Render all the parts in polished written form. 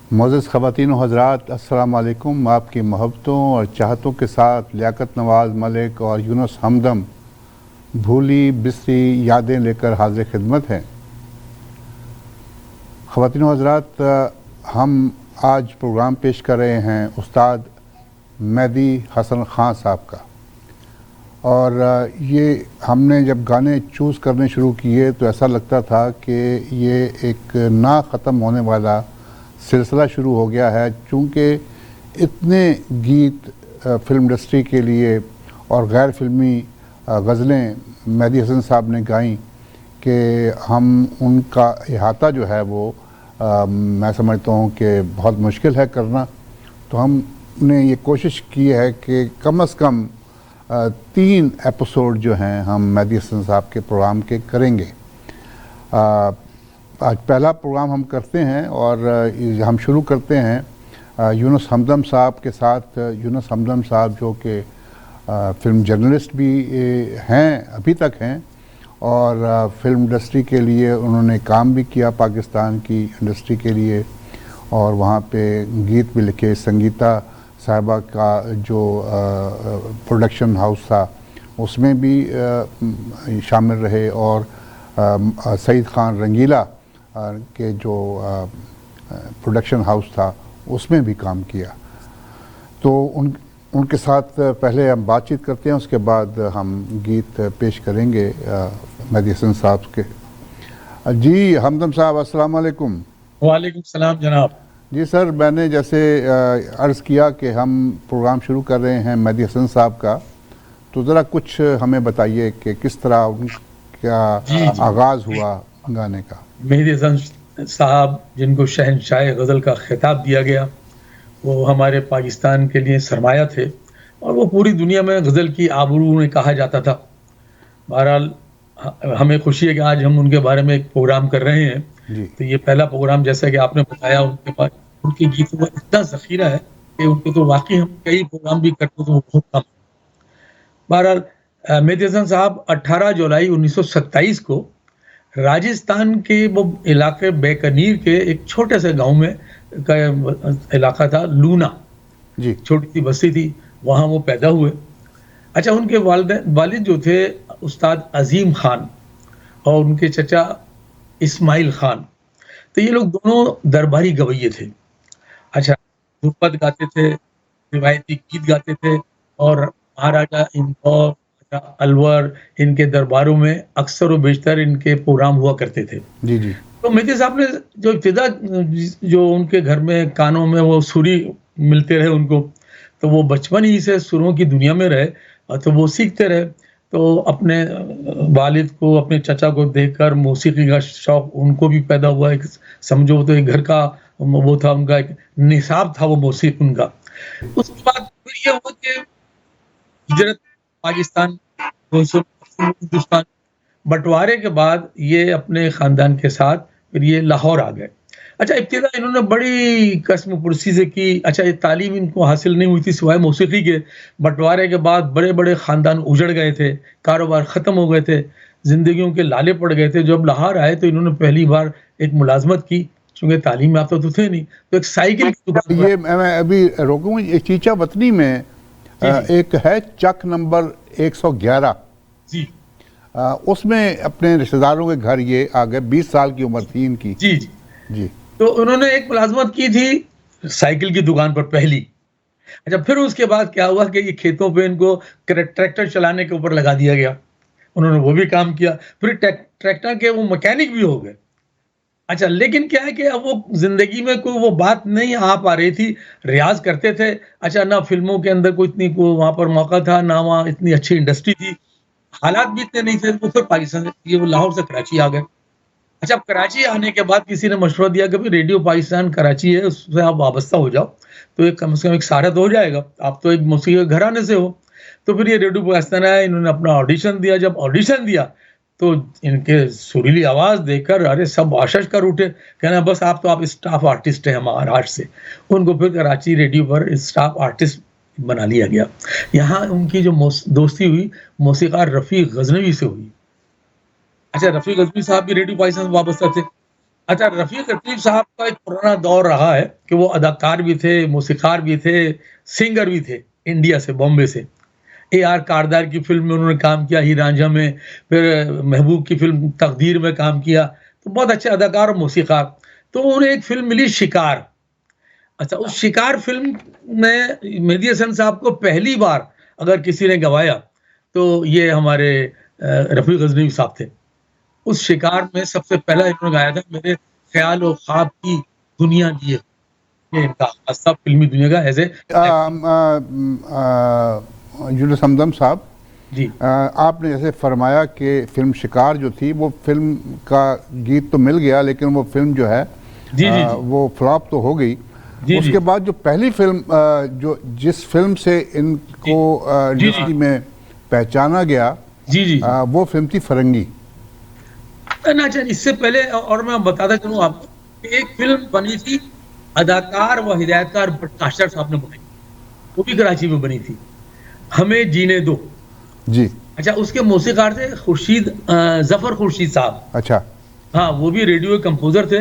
मोअज़्ज़ज़ ख़वातीन व हज़रात, अस्सलाम वालेकुम। आपकी मोहब्बतों और चाहतों के साथ लियाकत नवाज़ मलिक और यूनुस हमदम भूली बिसरी यादें लेकर हाज़िर खिदमत हैं। ख़वातीन व हज़रात, हम आज प्रोग्राम पेश कर रहे हैं उस्ताद मेहदी हसन ख़ान साहब का। और ये हमने जब गाने चूज़ करने शुरू किए तो ऐसा लगता था कि ये एक ना ख़त्म होने वाला सिलसिला शुरू हो गया है, चूँकि इतने गीत फ़िल्म इंडस्ट्री के लिए और गैर फ़िल्मी गज़लें मेहदी हसन साहब ने गाईं कि हम उनका इहाता जो है वो मैं समझता हूँ कि बहुत मुश्किल है करना। तो हमने ये कोशिश की है कि कम से कम 3 एपिसोड जो हैं हम मेहदी हसन साहब के प्रोग्राम के करेंगे। आज पहला प्रोग्राम हम करते हैं और हम शुरू करते हैं यूनुस हमदम साहब के साथ। यूनुस हमदम साहब जो कि फ़िल्म जर्नलिस्ट भी हैं, अभी तक हैं, और फ़िल्म इंडस्ट्री के लिए उन्होंने काम भी किया, पाकिस्तान की इंडस्ट्री के लिए, और वहाँ पे गीत भी लिखे। संगीता साहिबा का जो प्रोडक्शन हाउस था उसमें भी शामिल रहे, और सईद ख़ान रंगीला के जो प्रोडक्शन हाउस था उसमें भी काम किया। तो उनके साथ पहले हम बातचीत करते हैं, उसके बाद हम गीत पेश करेंगे मेहदी हसन साहब के। जी हमदम साहब, अस्सलाम वालेकुम। वालेकुम सलाम जनाब। जी सर, मैंने जैसे अर्ज़ किया कि हम प्रोग्राम शुरू कर रहे हैं मेहदी हसन साहब का, तो ज़रा कुछ हमें बताइए कि किस तरह उनका आगाज़ हुआ गाने का। मेहदी हसन साहब, जिनको शहंशाह गज़ल का खिताब दिया गया, वो हमारे पाकिस्तान के लिए सरमाया थे और वो पूरी दुनिया में गज़ल की आबरू में कहा जाता था। बहरहाल हमें खुशी है कि आज हम उनके बारे में एक प्रोग्राम कर रहे हैं। तो ये पहला प्रोग्राम, जैसा कि आपने बताया, उनके गीतों का इतना ज़ख़ीरा है कि उनके तो वाक़ई हम कई प्रोग्राम भी करते तो वो बहुत कम। बहरहाल मेहदी हसन साहब 18 जुलाई 1927 को राजस्थान के वो इलाके बीकानेर के एक छोटे से गांव में का इलाका था, लूना जी, छोटी सी बस्ती थी, वहाँ वो पैदा हुए। अच्छा, उनके वालिद जो थे उस्ताद अजीम खान और उनके चचा इस्माइल खान, तो ये लोग दोनों दरबारी गवैये थे। अच्छा, ध्रुपद गाते थे, रिवायती गीत गाते थे, और महाराजा इंदौर, अलवर, इनके दरबारों में अक्सर व बेशतर इनके प्रोग्राम हुआ करते थे। जी, जी। तो मेहदी साहब ने जो इब्तिदा, जो उनके घर में कानों में वो सुरी मिलते रहे उनको, तो वो बचपन ही से सुरों की दुनिया में रहे, तो वो सीखते रहे। तो अपने वालिद को, अपने चचा को देखकर मौसीकी का शौक उनको भी पैदा हुआ। एक समझो तो एक घर का वो था, उनका एक निसाब था वो मौसीकी उनका। उसके बाद फिर ये हुआ कि हिजरत पाकिस्तान, हिंदुस्तान, बंटवारे के बाद ये अपने ख़ानदान के साथ फिर ये लाहौर आ गए। अच्छा, इब्तिदा इन्होंने बड़ी कस्म-पुरसी से की। अच्छा, ये तालीम इनको हासिल नहीं हुई थी सिवाय मौसीकी के। बंटवारे के बाद बड़े-बड़े ख़ानदान उजड़ गए थे, कारोबार ख़त्म हो गए थे, ज़िंदगियों के लाले पड़ गए थे। जब लाहौर आए तो इन्होंने पहली बार एक मुलाज़मत की, चूँकि तालीम याफ़्ता तो थे नहीं, तो एक साइकिल की दुकान पर। ये मैं अभी रोकूँ, ये चीचा वतनी में एक है चक नंबर 111, जी, उसमें अपने रिश्तेदारों के घर ये आ गए। 20 साल की उम्र थी इनकी। जी, जी। जी, तो उन्होंने एक मुलाज़मत की थी साइकिल की दुकान पर पहली। अच्छा, फिर उसके बाद क्या हुआ कि ये खेतों पे इनको ट्रैक्टर चलाने के ऊपर लगा दिया गया। उन्होंने वो भी काम किया, फिर ट्रैक्टर के वो मैकेनिक भी हो गए। अच्छा, लेकिन क्या है कि अब वो ज़िंदगी में कोई वो बात नहीं आ पा रही थी, रियाज़ करते थे। अच्छा, ना फ़िल्मों के अंदर कोई इतनी को वहाँ पर मौका था, ना वहाँ इतनी अच्छी इंडस्ट्री थी, हालात भी इतने नहीं थे। वो फिर पाकिस्तान से, ये वो लाहौर से कराची आ गए। अच्छा, अब कराची आने के बाद किसी ने मशवरा दिया कि भाई रेडियो पाकिस्तान कराची है, उससे आप वाबस्ता हो जाओ, तो एक कम से कम एक सहारा तो हो जाएगा, आप तो एक मौसीकी के घराने से हो। तो फिर ये रेडियो पाकिस्तान आया, इन्होंने अपना ऑडिशन दिया। जब ऑडिशन दिया तो इनके सुरीली आवाज़ देखकर अरे सब आशश कर उठे, कहना बस आप स्टाफ आर्टिस्ट हैं महाराष्ट्र से। उनको फिर कराची रेडियो पर स्टाफ आर्टिस्ट बना लिया गया। यहाँ उनकी जो दोस्ती हुई मौसीकार रफ़ी गज़नवी से हुई। अच्छा, रफ़ी गज़नवी साहब भी रेडियो पाकिस्तान से वाबस्ता थे। अच्छा, रफ़ीक लतीफ़ साहब का एक पुराना दौर रहा है कि वो अदाकार भी थे, मौसीक़ार भी थे, सिंगर भी थे, इंडिया से, बॉम्बे से। ए आर कारदार की फ़िल्म में उन्होंने काम किया, हीर रांझा में, फिर महबूब की फ़िल्म तकदीर में काम किया, तो बहुत अच्छे अदाकार और मौसीक़ार। तो उन्हें एक फ़िल्म मिली शिकार। अच्छा, उस शिकार फ़िल्म में मेहदी हसन साहब को पहली बार अगर किसी ने गवाया, तो ये हमारे रफ़ी गज़नवी साहब थे। उस शिकार में सबसे पहला इन्होंने गाया था, मेरे ख़्याल और ख़्वाब की दुनिया दी है। ये इनका आवाज़ था फ़िल्मी दुनिया का एज़ ए यूनुस हमदम साहब, जी, आपने जैसे फरमाया कि फ़िल्म शिकार जो थी वो फ़िल्म का गीत तो मिल गया, लेकिन वो फ़िल्म जो है जी, जी, जी। वो फ्लॉप तो हो गई। जी, उसके जी। बाद जो पहली फ़िल्म जो जिस फ़िल्म से इनको जी, जी। इंडस्ट्री में पहचाना गया, जी, जी, जी। वो फ़िल्म थी फ़िरंगी। ना अच्छा इससे पहले और मैं बताता चलूँ आपको कि एक फ़िल्म बनी थी, अदाकार व हिदायतकार बट काशर साहब ने बनाई, वो भी कराची में बनी थी, हमें जीने दो। जी, अच्छा, उसके मौसीक़ार थे खुर्शीद ज़फ़र खुर्शीद साहब। अच्छा। हाँ, वो भी रेडियो के कंपोज़र थे,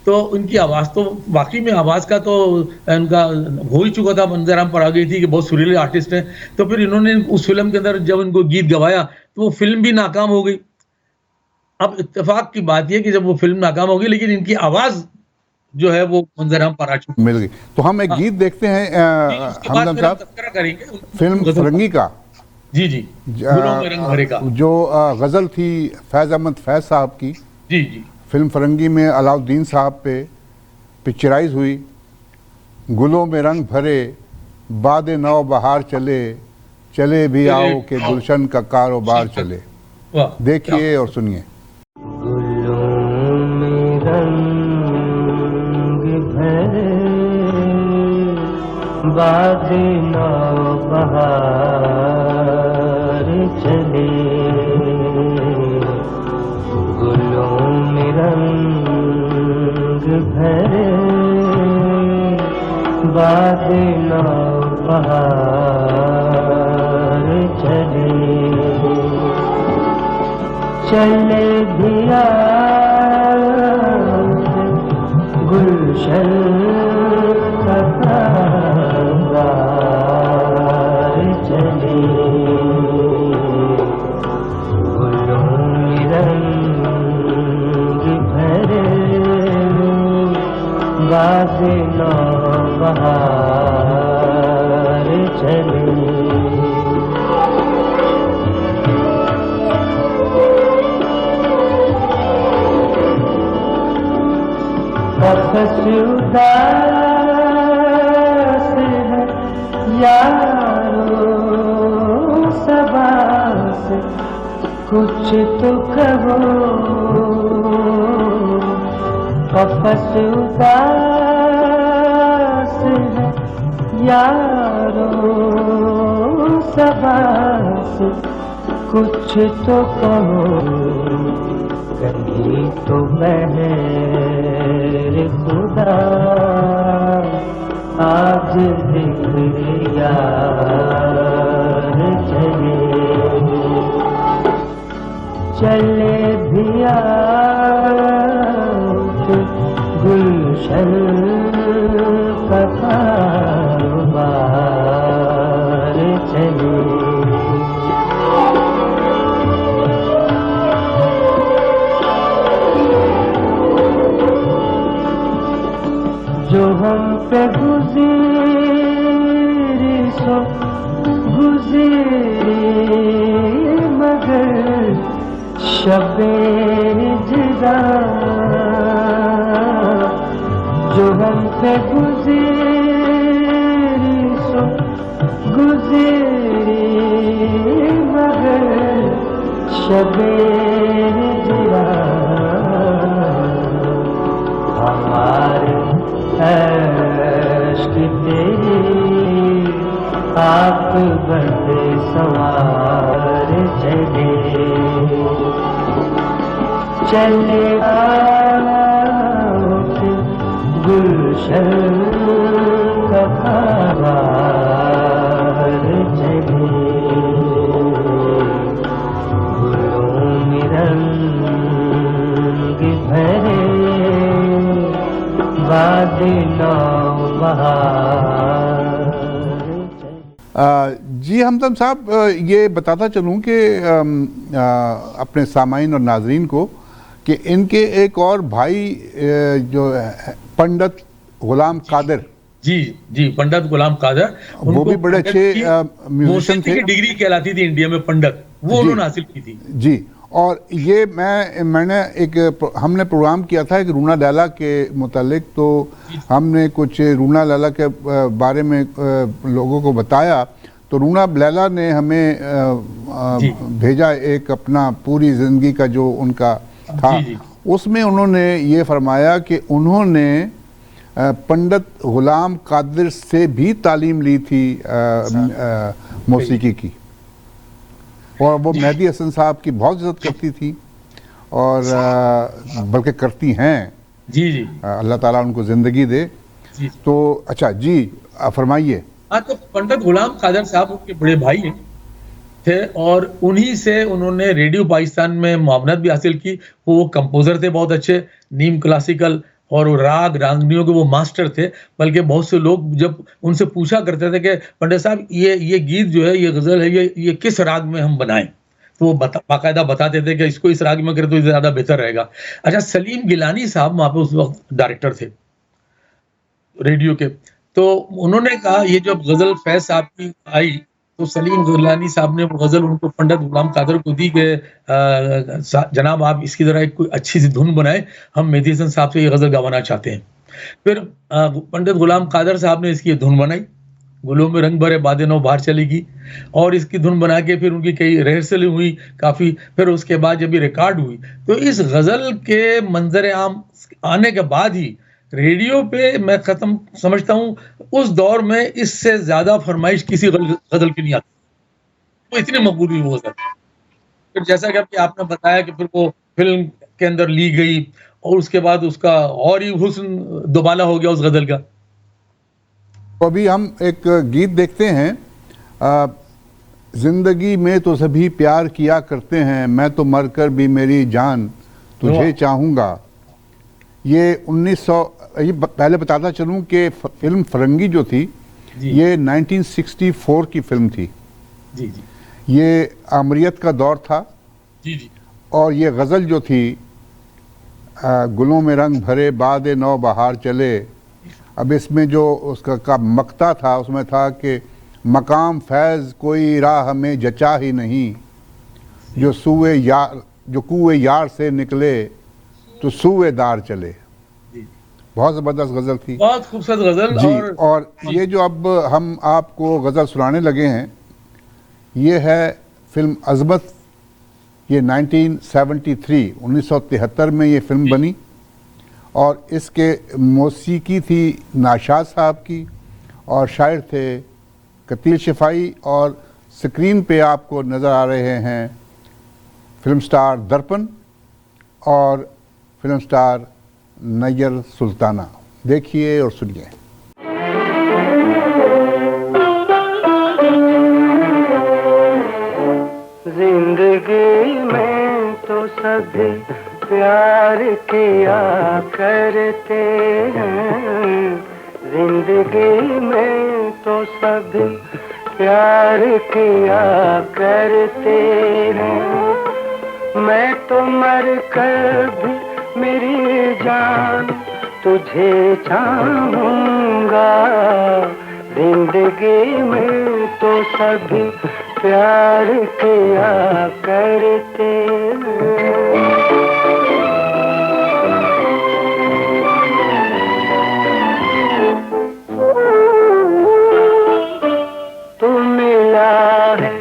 तो उनकी आवाज़ तो वाक़ई में आवाज़ का तो उनका हो ही चुका था, मंज़र आम पर आ गई थी कि बहुत सुरीले आर्टिस्ट हैं। तो फिर इन्होंने उस फ़िल्म के अंदर जब इनको गीत गवाया, तो वो फ़िल्म भी नाकाम हो गई। अब इत्तेफ़ाक की बात ये है कि जब वो फ़िल्म नाकाम हो गई, लेकिन इनकी आवाज़ जो है वो मंज़र आम पर आ चुकी मिल गई। तो हम एक हाँ, गीत देखते हैं जी, उसके बाद हमदम फिर हम साहब, तज़किरा करेंगे फ़िल्म गज़ल का। फ़िरंगी का, जी, जी, गुलों में रंग भरे का। जो गज़ल थी फैज़ अहमद फैज़ साहब की। जी, जी। फ़िल्म फ़िरंगी में अलाउद्दीन साहब पे पिक्चराइज़ हुई। गुलों में रंग भरे, बाद नौ बहार चले, चले भी चले आओ के गुलशन का कारोबार चले। वाह! क्या देखिए और सुनिए। गुलों में रंग भरे, बाद नौबहार चले। गुलों में रंग भरे, बाद नौबहार चले। चले दिया गुलशन का कारोबार चले। गुलों में रंग भरे, बाद नौबहार चले। कफ़स उदास है यारो, सबास कुछ तो कहो। कफ़स उदास है यारो, सबास कुछ तो कहो। कहीं तो बहर खुदा आज जिक्र यार चले। चले भी आउट गुलशन का कारोबार चले। जो हम पे गुज़री सो गुज़री, मगर शबे जिदा। जो हम पे गुज़री सो गुज़री, मगर शबे जिदा। हमारे अश्क तेरी आक़िबत सवार चले। चले आओ गुलशन का कारोबार चले। गुलों में रंग भरे, बहार जी हमदम साहब, ये बताता चलूँ कि अपने सामाईन और नाजरीन को कि इनके एक और भाई जो है, पंडित गुलाम कादिर, जी जी, पंडित गुलाम कादर, वो भी बड़े अच्छे म्यूजिशियन मौसीकी थे। की डिग्री कहलाती थी इंडिया में पंडित, वो जी। उन्होंने हासिल की थी। जी, और ये मैंने हमने प्रोग्राम किया था एक रूना लैला के मुतालिक, तो हमने कुछ रूना लैला के बारे में लोगों को बताया, तो रूना लैला ने हमें भेजा एक अपना पूरी ज़िंदगी का जो उनका था, उसमें उन्होंने ये फरमाया कि उन्होंने पंडित गुलाम कादिर से भी तालीम ली थी मौसीकी की, और वो मेहदी हसन साहब की बहुत इज्जत करती थी और बल्कि करती हैं। जी जी, अल्लाह ताला उनको ज़िंदगी दे। तो अच्छा जी, फरमाइए। हाँ, तो पंडित गुलाम कादर साहब उनके बड़े भाई थे और उन्हीं से उन्होंने रेडियो पाकिस्तान में मुआवनत भी हासिल की। वो कंपोजर थे बहुत अच्छे, नीम क्लासिकल और राग रागनियों के वो मास्टर थे। बल्कि बहुत से लोग जब उनसे पूछा करते थे कि पंडित साहब ये गीत जो है, ये गज़ल है, ये किस राग में हम बनाएँ? तो वो बाकायदा बताते थे कि इसको इस राग में करें तो ज़्यादा बेहतर रहेगा। अच्छा, सलीम गिलानी साहब वहाँ पे उस वक़्त डायरेक्टर थे रेडियो के। तो उन्होंने कहा, ये जब गज़ल फैज़ साहब की आई, तो सलीम गिलानी साहब ने वो गज़ल उनको पंडित गुलाम कादर को दी कि जनाब आप इसकी ज़रा एक कोई अच्छी सी धुन बनाएँ, हम मेहदी हसन साहब से ये गज़ल गवाना चाहते हैं। फिर पंडित गुलाम कादर साहब ने इसकी धुन बनाई, गुलों में रंग भरे बादे नौ बाहर चलेगी, और इसकी धुन बना के फिर उनकी कई रिहर्सल हुई काफ़ी। फिर उसके बाद जब ये रिकॉर्ड हुई, तो इस गज़ल के मंज़र आम आने के बाद ही रेडियो पे मैं ख़त्म समझता हूँ, उस दौर में इससे ज़्यादा फ़रमाइश किसी गज़ल की नहीं आती। वो इतनी मकबूल हुई वो गज़ल। फिर जैसा कि अभी आपने बताया कि फिर वो फ़िल्म के अंदर ली गई और उसके बाद उसका और ही हुस्न दुबाला हो गया उस गज़ल का। तो अभी हम एक गीत देखते हैं, ज़िंदगी में तो सभी प्यार किया करते हैं, मैं तो मरकर भी मेरी जान तुझे चाहूँगा। ये 1900, ये पहले बताता चलूँ कि फिल्म फरंगी जो थी, ये 1964 की फिल्म थी। जी जी, ये आमरीत का दौर था। जी जी, और ये गज़ल जो थी, गुलों में रंग भरे बाद नौ बहार चले, अब इसमें जो उसका का मक्ता था, उसमें था कि मकाम फैज़ कोई राह में जचा ही नहीं, जो कुएं यार से निकले तो सूएदार चले। बहुत ज़बरदस्त गज़ल थी, बहुत खूबसूरत गज़ल। जी। और ये जो अब हम आपको गज़ल सुनाने लगे हैं, ये है फिल्म अज़मत। ये 1973 में ये फिल्म बनी, और इसके मौसीकी थी नाशाद साहब की, और शायर थे कतील शिफाई, और स्क्रीन पे आपको नज़र आ रहे हैं फिल्म स्टार दर्पण और फिल्म स्टार नैयर सुल्ताना। देखिए और सुनिए। जिंदगी में तो सभी प्यार किया करते हैं, जिंदगी में तो सभी प्यार किया करते हैं, मैं तो मर कर भी मेरी जान तुझे चाहूँगा। जिंदगी में तो सभी प्यार किया करते हैं। तू मिला है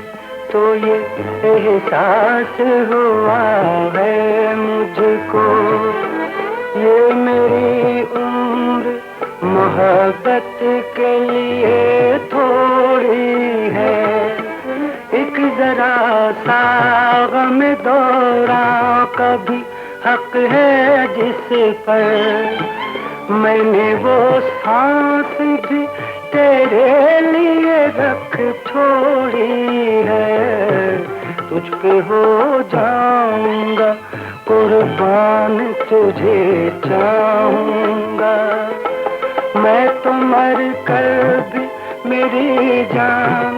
तो ये एहसास हुआ है मुझको, ये मेरी उम्र मोहब्बत के लिए थोड़ी है, एक जरा सा गम दौरां कभी हक है जिस पर, मैंने वो सांस भी तेरे लिए रख छोड़ी है, तुझ पे हो जाऊंगा कुर्बान तुझे चाहूंगा। मैं तो मर कर भी मेरी जान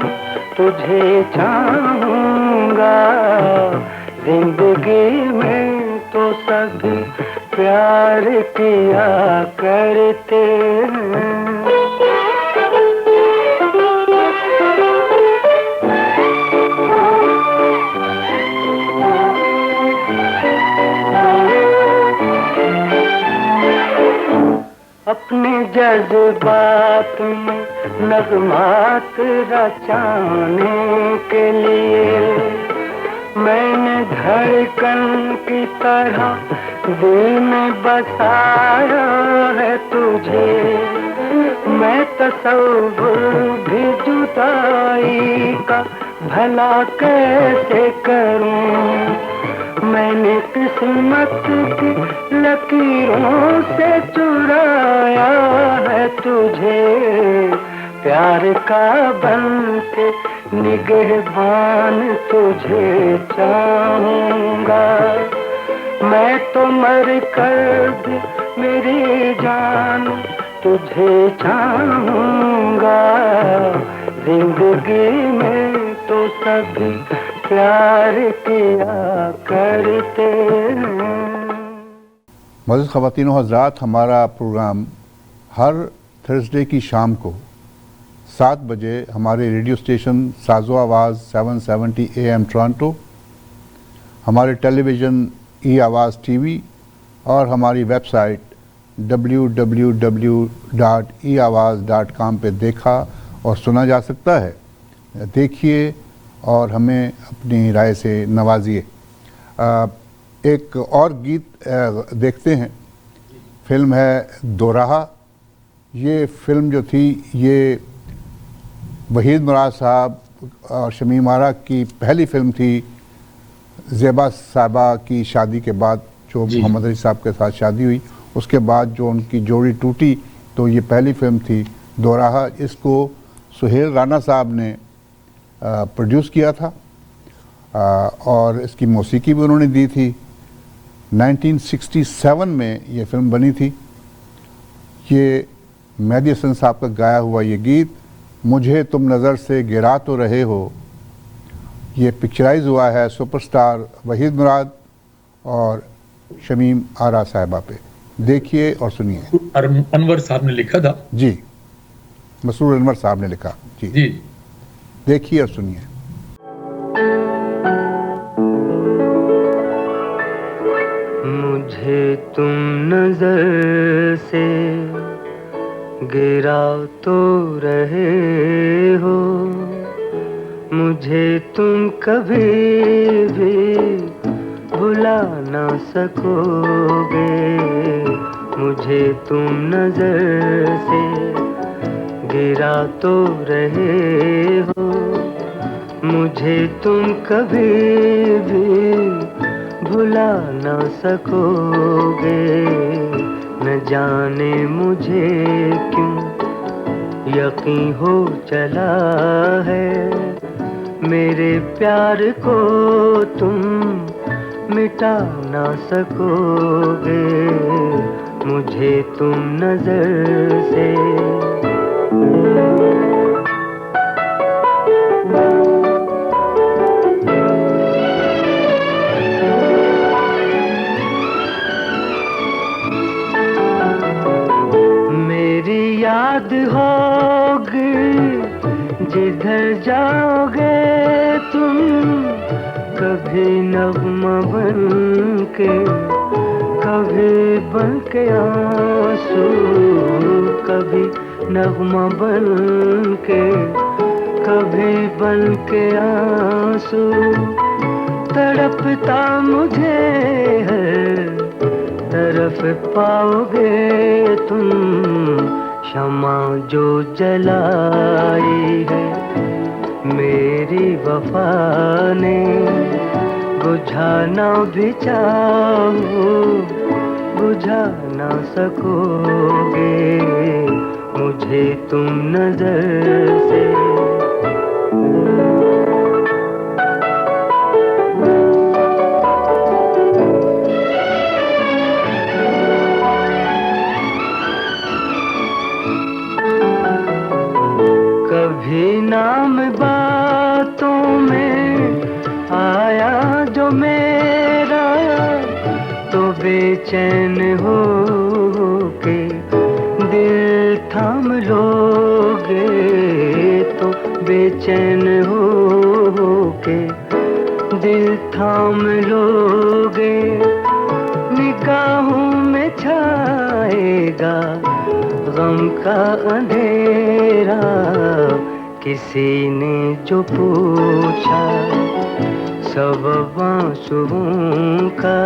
तुझे चाहूंगा। जिंदगी में तो सभी प्यार किया करते हैं। अपने जज्बात में नगमात रचाने के लिए मैंने धड़कन की तरह दिल में बसाया है तुझे। मैं तसव्वुर भी जुदाई का भला कैसे करूं। मैंने किस्मत की लकीरों से चुराया है तुझे। प्यार का बन के निगहबान तुझे चाहूंगा। मैं तो मर कर भी मेरी जान तुझे चाहूंगा। जिंदगी में तो सभी प्यार किया करते हैं। मज़ीद ख़वातीन व हज़रात, हमारा प्रोग्राम हर थर्सडे की शाम को 7 बजे हमारे रेडियो स्टेशन साज़ो आवाज़ 770 AM टोरंटो, हमारे टेलीविज़न ई आवाज़ टीवी और हमारी वेबसाइट www.eawaz.com पे देखा और सुना जा सकता है। देखिए और हमें अपनी राय से नवाजिए। एक और गीत देखते हैं। फिल्म है दोराहा। ये फिल्म जो थी ये वहीद मुराद साहब और शमीम आरा की पहली फिल्म थी ज़ेबा साहबा की शादी के बाद, जो मोहम्मद अली साहब के साथ शादी हुई। उसके बाद जो उनकी जोड़ी टूटी तो ये पहली फिल्म थी दोराहा। इसको सुहेल राना साहब ने प्रोड्यूस किया था और इसकी मौसीकी भी उन्होंने दी थी। 1967 में ये फिल्म बनी थी। ये मेहदी हसन साहब का गाया हुआ ये गीत मुझे तुम नज़र से गिरा तो रहे हो, ये पिक्चराइज हुआ है सुपरस्टार वहीद मुराद और शमीम आरा साहिबा पे। देखिए और सुनिए। अनवर साहब ने लिखा था। जी, मसरूर अनवर साहब ने लिखा। जी, देखिए और सुनिए। मुझे तुम नजर से गिरा तो रहे हो, मुझे तुम कभी भी भुला ना सकोगे। मुझे तुम नजर से गिरा तो रहे हो, मुझे तुम कभी भी भुला ना सकोगे। न जाने मुझे क्यों यकीन हो चला है, मेरे प्यार को तुम मिटा ना सकोगे। मुझे तुम नजर से मेरी याद होगी जिधर जाओगे तुम, कभी नगमा बन के, कभी बन के आंसू, कभी नगमा बन के, कभी बन के आंसू। तड़पता मुझे हर तरफ पाओगे तुम, शमा जो जलाई है मेरी वफा ने, बुझाना भी चाहो बुझा ना सकोगे। मुझे तुम नजर से नाम बातों में आया जो मेरा, तो बेचैन हो के दिल थाम लोगे, तो बेचैन हो के दिल थाम लोगे। निगाहों में छाएगा गम का अंधेरा, किसी ने जो पूछा सबब आंसुओं का,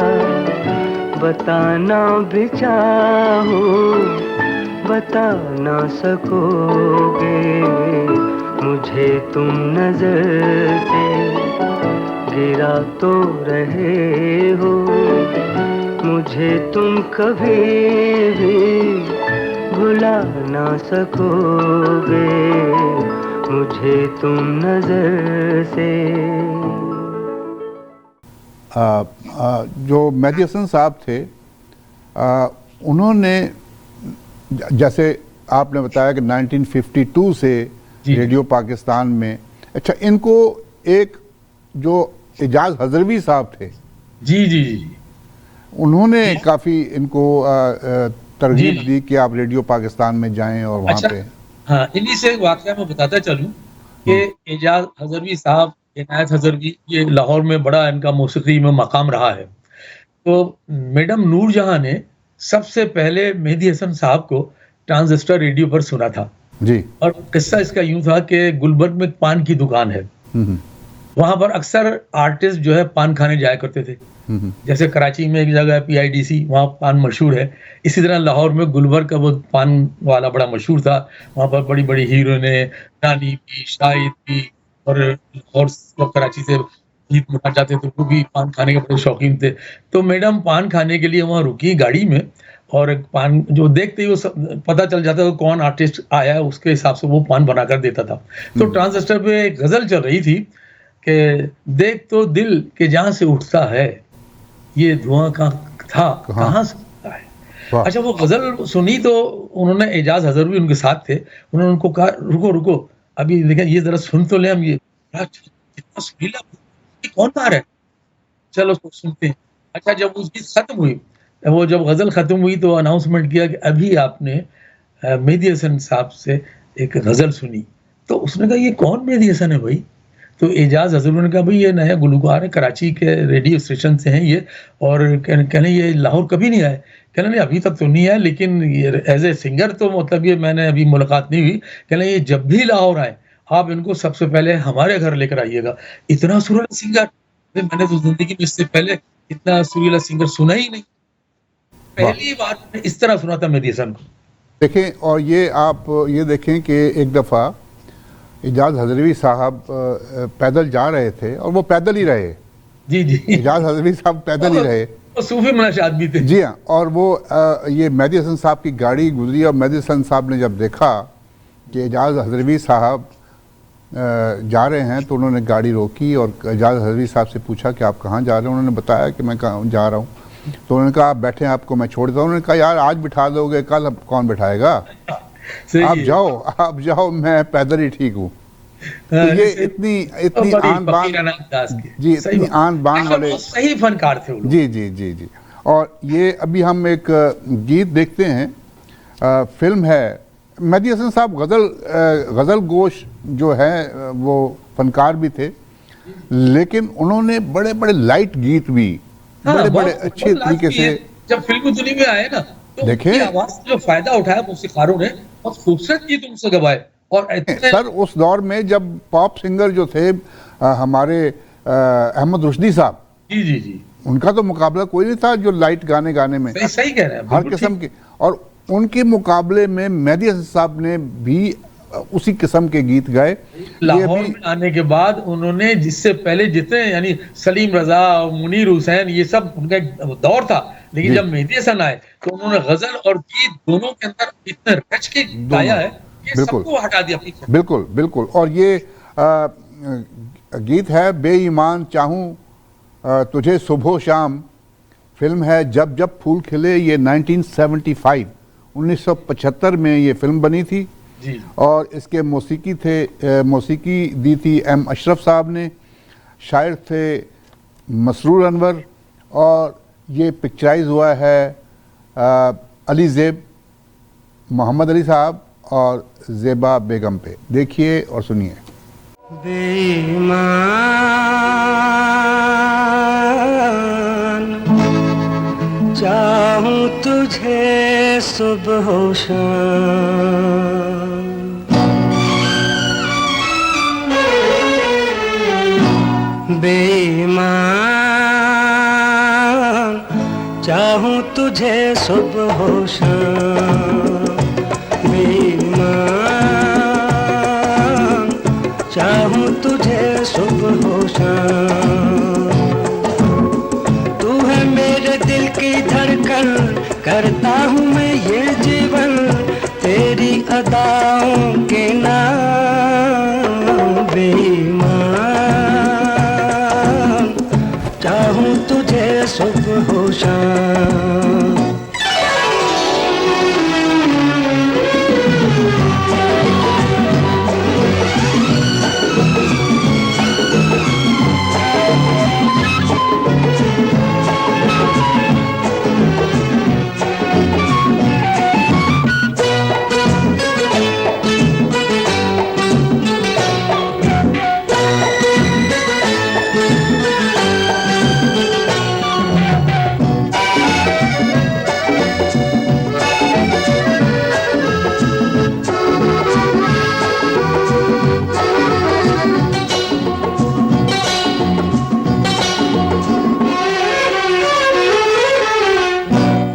बताना भी चाहो बता ना सकोगे, मुझे तुम नजर से गिरा तो रहे हो, मुझे तुम कभी भी भुला ना सकोगे, मुझे तुम नजर से। जो मेहदी हसन साहब थे, उन्होंने जैसे आपने बताया कि 1952 से रेडियो पाकिस्तान में, अच्छा इनको एक जो एजाज हजरवी साहब थे, जी जी जी, उन्होंने काफ़ी इनको तरगीब दी कि आप रेडियो पाकिस्तान में जाएं और वहाँ पे। हाँ, इन्हीं से वाकया मैं बताता चलूं कि एजाज हजरवी साहब, इनायत हजरवी, ये लाहौर में बड़ा इनका मौसीकी में मकाम रहा है। तो मैडम नूरजहां ने सबसे पहले मेहदी हसन साहब को ट्रांजिस्टर रेडियो पर सुना था जी। और किस्सा इसका यूं था कि गुलबर्ग में पान की दुकान है, वहां पर अक्सर आर्टिस्ट जो है पान खाने जाया करते थे। जैसे कराची में एक जगह है PIDC, वहाँ पान मशहूर है। इसी तरह लाहौर में गुलबर्ग का वो पान वाला बड़ा मशहूर था। वहाँ पर बड़ी बड़ी हीरोइनें, रानी भी, शाहिद भी, और कराची से गीत मुना जाते थे, वो भी पान खाने के बड़े शौकीन थे। तो मैडम पान खाने के लिए वहाँ रुकी गाड़ी में, और पान जो देखते ही वो पता चल जाता था कौन आर्टिस्ट आया है, उसके हिसाब से वो पान बनाकर देता था। तो ट्रांजिस्टर पे एक गजल चल रही थी कि देख तो दिल के जहां से उठता है, ये धुआं का था कहां से उठता है। अच्छा, वो गजल सुनी तो उन्होंने, एजाज हजरवी उनके साथ थे, उन्होंने उनको कहा रुको रुको अभी देखें, ये जरा सुन तो ले हम, ये कितना सुरीला, ये कौन गा रहा है, चलो उसको सुनते हैं। अच्छा, जब उसकी खत्म हुई, वो जब गजल खत्म हुई तो अनाउंसमेंट किया कि अभी आपने मेहदी हसन साहब से एक गजल सुनी। तो उसने कहा ये कौन मेहदी हसन है भाई? तो एजाज हजरवी ने कहा भाई ये नया गुलकार है, कराची के रेडियो स्टेशन से हैं ये, और कहने ये लाहौर कभी नहीं आए। कहने नहीं अभी तक तो नहीं आए, लेकिन ये एज ए सिंगर तो मतलब ये मैंने अभी मुलाकात नहीं हुई। कहने ये जब भी लाहौर आए आप इनको सबसे पहले हमारे घर लेकर आइएगा। इतना सुरीला सिंगर मैंने तो जिंदगी में इससे पहले इतना सुरीला सिंगर सुना ही नहीं, पहली बार मैंने इस तरह सुना था मेहदी हसन को। देखें, और ये आप ये देखें कि एक दफ़ा एजाज हजरवी साहब पैदल जा रहे थे, और वो पैदल ही रहे। जी जी, एजाज हजरवी साहब पैदल ही रहे, वो सूफी मुनाश आदमी थे। जी हाँ। और वो ये मेहदी हसन साहब की गाड़ी गुजरी, और मेहदी हसन साहब ने जब देखा कि एजाज हजरवी साहब जा रहे हैं, तो उन्होंने गाड़ी रोकी और एजाज हजरवी साहब से पूछा कि आप कहाँ जा रहे हैं। उन्होंने बताया कि मैं कहाँ जा रहा हूँ। तो उन्होंने कहा आप बैठे, आपको मैं छोड़ देता हूँ। उन्होंने कहा यार आज बिठा दोगे, कल कौन बिठाएगा, आप जाओ, मैं पैदल ही ठीक हूँ। तो ये इतनी आन बान, जी इतनी आन बान वाले सही फनकार थे। जी जी जी जी। और ये अभी हम एक गीत देखते हैं, फिल्म है, मेहदी हसन साहब गज़ल गोश जो है वो फनकार भी थे, लेकिन उन्होंने बड़े बड़े लाइट गीत भी बड़े अच्छे तरीके से, जब फिल्म दुनिया में आए ना, तो देखें आवाज जो फायदा उठाया मौसीकारों ने, बहुत खूबसूरत गीत उनसे गवाए। और सर उस दौर में जब पॉप सिंगर जो थे हमारे अहमद रुश्दी साहब, जी जी जी, उनका तो मुकाबला कोई नहीं था जो लाइट गाने में, सही कह रहे हैं, हर किस्म के। और उनके मुकाबले में मेहदी हसन साहब ने भी उसी किस्म के गीत गाए। लाहौर में आने के बाद उन्होंने, जिससे पहले जितने यानी सलीम रजा और मुनीर हुसैन, ये सब उनका दौर था, लेकिन जब मेहदी हसन आए तो उन्होंने गजल और गीत दोनों के अंदर इतना रच के गाया है, ये सबको हटा दिया पीछे। बिल्कुल बिल्कुल। और ये गीत है बेईमान चाहूं तुझे सुबह शाम, फिल्म है जब जब फूल खिले, ये 1975 1975 में ये फिल्म बनी थी। जी। और इसके मौसीकी दी थी एम अशरफ साहब ने, शायर थे मसरूर अनवर, और ये पिक्चराइज हुआ है अली ज़ेब, मोहम्मद अली साहब और ज़ेबा बेगम पे। देखिए और सुनिए। बेईमान चाहूं तुझे सुबह शाम, बेईमान चाहूं तुझे सुबह शाम, बेईमान चाहूं तुझे सुबह शाम। तू है मेरे दिल की धड़कन, करता हूँ मैं ये जीवन तेरी अदाओं के नाम। बेईमान चाहूं तुझे सुबह शाम।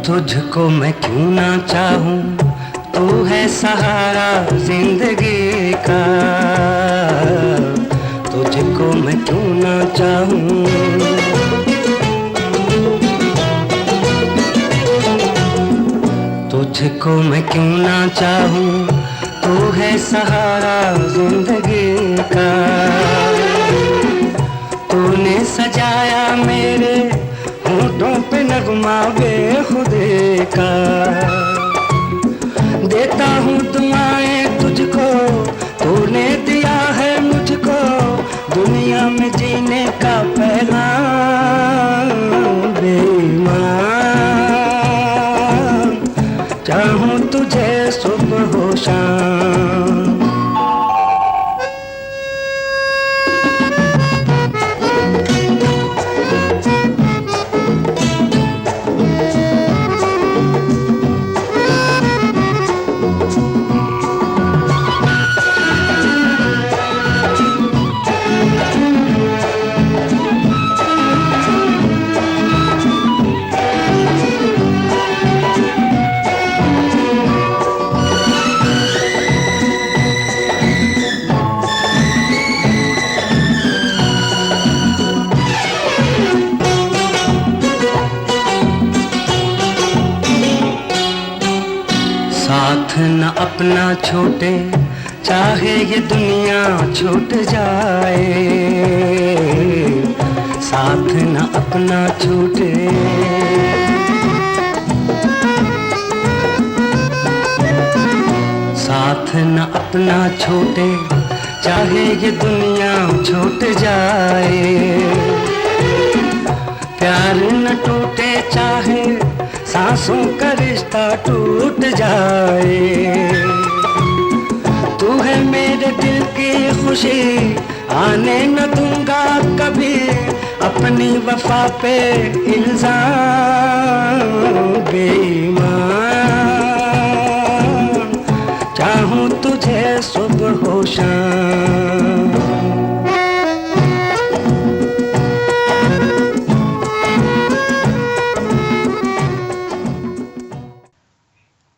तुझको मैं क्यों ना चाहूं, तू है सहारा जिंदगी का। तुझको मैं क्यों ना चाहूं, तुझको मैं क्यों ना चाहूं, तू है सहारा जिंदगी का। तूने सजाया मेरे होठों पे नगमा बेखुदे का। देता हूँ दुआएं तुझको, तूने दिया है मुझको दुनिया में जीने का पैगाम। बेईमान चाहूँ तुझे सुबह शाम। साथ न अपना छोटे, चाहे ये दुनिया छूट जाए। साथ न अपना छूटे, साथ न अपना छोटे, चाहे ये दुनिया छूट जाए। प्यार न टूटे चाहे सांसों का रिश्ता टूट जाए। तू है मेरे दिल की खुशी, आने न दूंगा कभी अपनी वफा पे इल्जाम। बेईमान चाहूं तुझे सुबह शाम।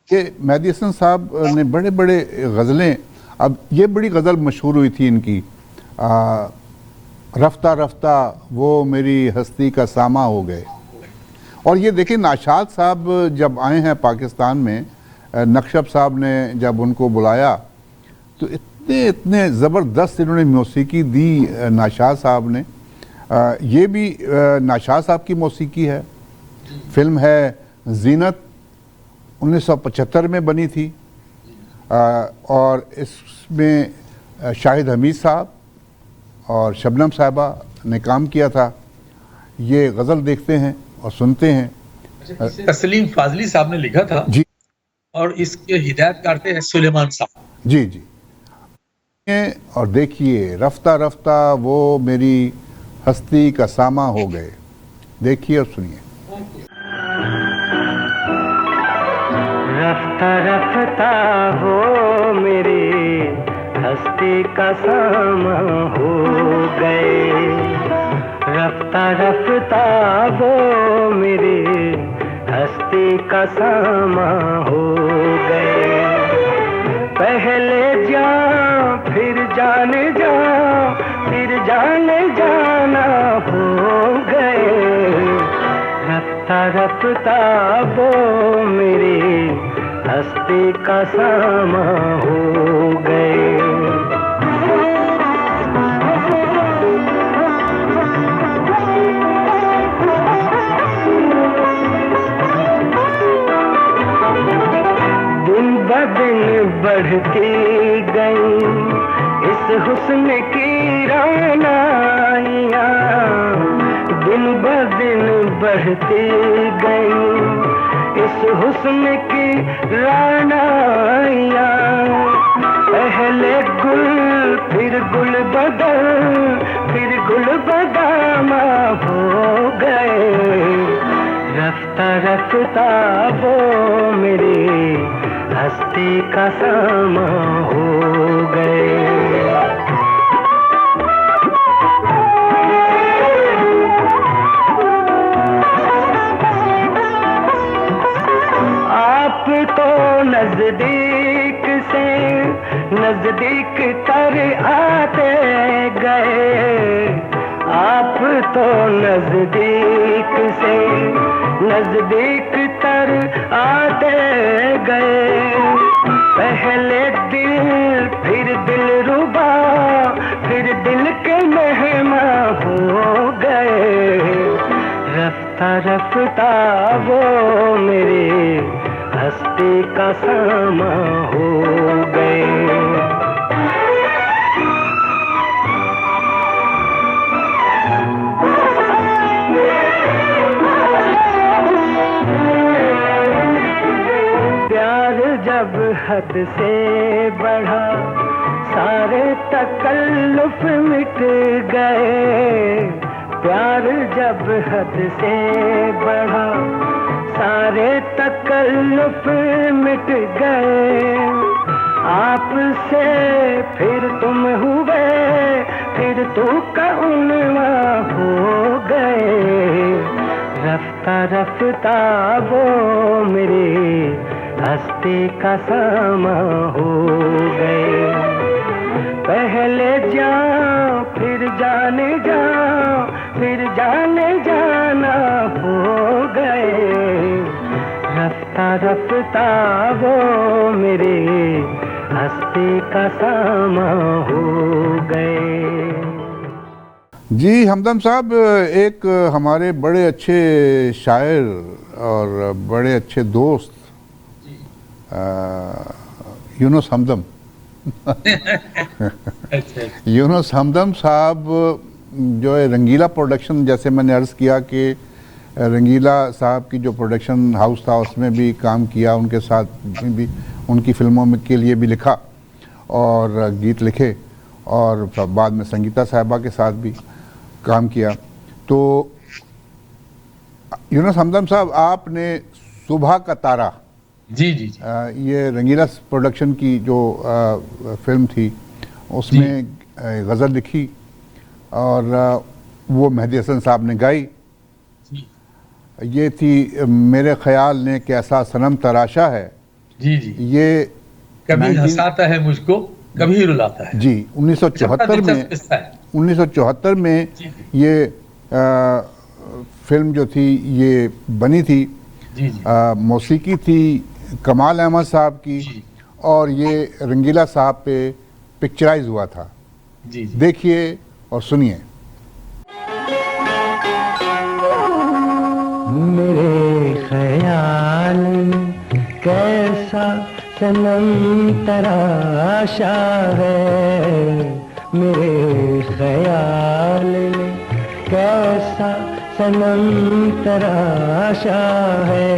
ये मेहदी हसन साहब ने बड़े बड़े गज़लें, अब ये बड़ी गज़ल मशहूर हुई थी इनकी, रफ्ता रफ्ता वो मेरी हस्ती का सामा हो गए। और ये देखिए नाशाद साहब जब आए हैं पाकिस्तान में, नक्शब साहब ने जब उनको बुलाया तो इतने ज़बरदस्त इन्होंने मौसीकी दी नाशाद साहब ने। ये भी नाशाद साहब की मौसीकी है। फिल्म है जीनत, 1975 में बनी थी। और इसमें शाहिद हमीद साहब और शबनम साहिबा ने काम किया था। ये गज़ल देखते हैं और सुनते हैं। तस्लीम फाजली साहब ने लिखा था जी, और इसके हिदायतकार थे सुलेमान साहब। जी जी। और देखिए रफ्ता रफ्ता वो मेरी हस्ती का सामा हो गए। देखिए और सुनिए। रफ्ता रफ्ता वो मेरी हस्ती का सामा हो गए, रफ्ता रफ्ता वो मेरी हस्ती का सामा हो गए। पहले जा फिर जाने जा फिर जाने जाना हो गए, रफ्ता रफ्ता वो मेरी हस्ती का सामा हो गए। दिन ब दिन बढ़ती गई इस हुस्न की रानाइयाँ, दिन ब दिन बढ़ती गई इस हुस्न की रानाइयाँ। पहले गुल फिर गुल बदल फिर गुल बदामा हो गए, रफ्ता रफ्ता वो मेरी हस्ती का सामा हो गए। आप तो नजदीक से नजदीक तर आते गए, आप तो नजदीक से नजदीक तर आते गए। पहले दिल फिर दिल रुबा फिर दिल के मेहमा हो गए, रफ्ता रफ्ता वो मेरी हस्ती का सामा हो गए। जब हद से बढ़ा सारे तकल्लुफ मिट गए, प्यार जब हद से बढ़ा सारे तकल्लुफ मिट गए। आपसे फिर तुम हुए फिर तू का उनवा हो गए, रफ्ता रफ्ता वो मेरी हस्ती का सामा हो गए। पहले जा फिर जाने जा फिर जाने जाना हो गए, रफ्ता रफ्ता वो मेरे हस्ती का सामा हो गए। जी हमदम साहब, एक हमारे बड़े अच्छे शायर और बड़े अच्छे दोस्त यूनुस हमदम यूनुस हमदम साहब जो है रंगीला प्रोडक्शन, जैसे मैंने अर्ज़ किया कि रंगीला साहब की जो प्रोडक्शन हाउस था उसमें भी काम किया, उनके साथ भी उनकी फिल्मों में के लिए भी लिखा और गीत लिखे और बाद में संगीता साहिबा के साथ भी काम किया। तो यूनुस हमदम साहब, आपने सुबह का तारा जी जी, जी। ये रंगीला प्रोडक्शन की जो फिल्म थी उसमें गज़ल लिखी और वो मेहदी हसन साहब ने गाई। ये थी मेरे ख्याल ने कैसा सनम तराशा है। जी जी, ये कभी हंसाता है मुझको कभी रुलाता है। जी 1974 में ये फिल्म जो थी ये बनी थी। जी जी, मौसीकी थी कमाल अहमद साहब की और ये रंगीला साहब पे पिक्चराइज हुआ था। जी जी, देखिए और सुनिए। मेरे ख्याल कैसा सनम तराशा है मेरे ख्याल में, कैसा सनम तराशा है।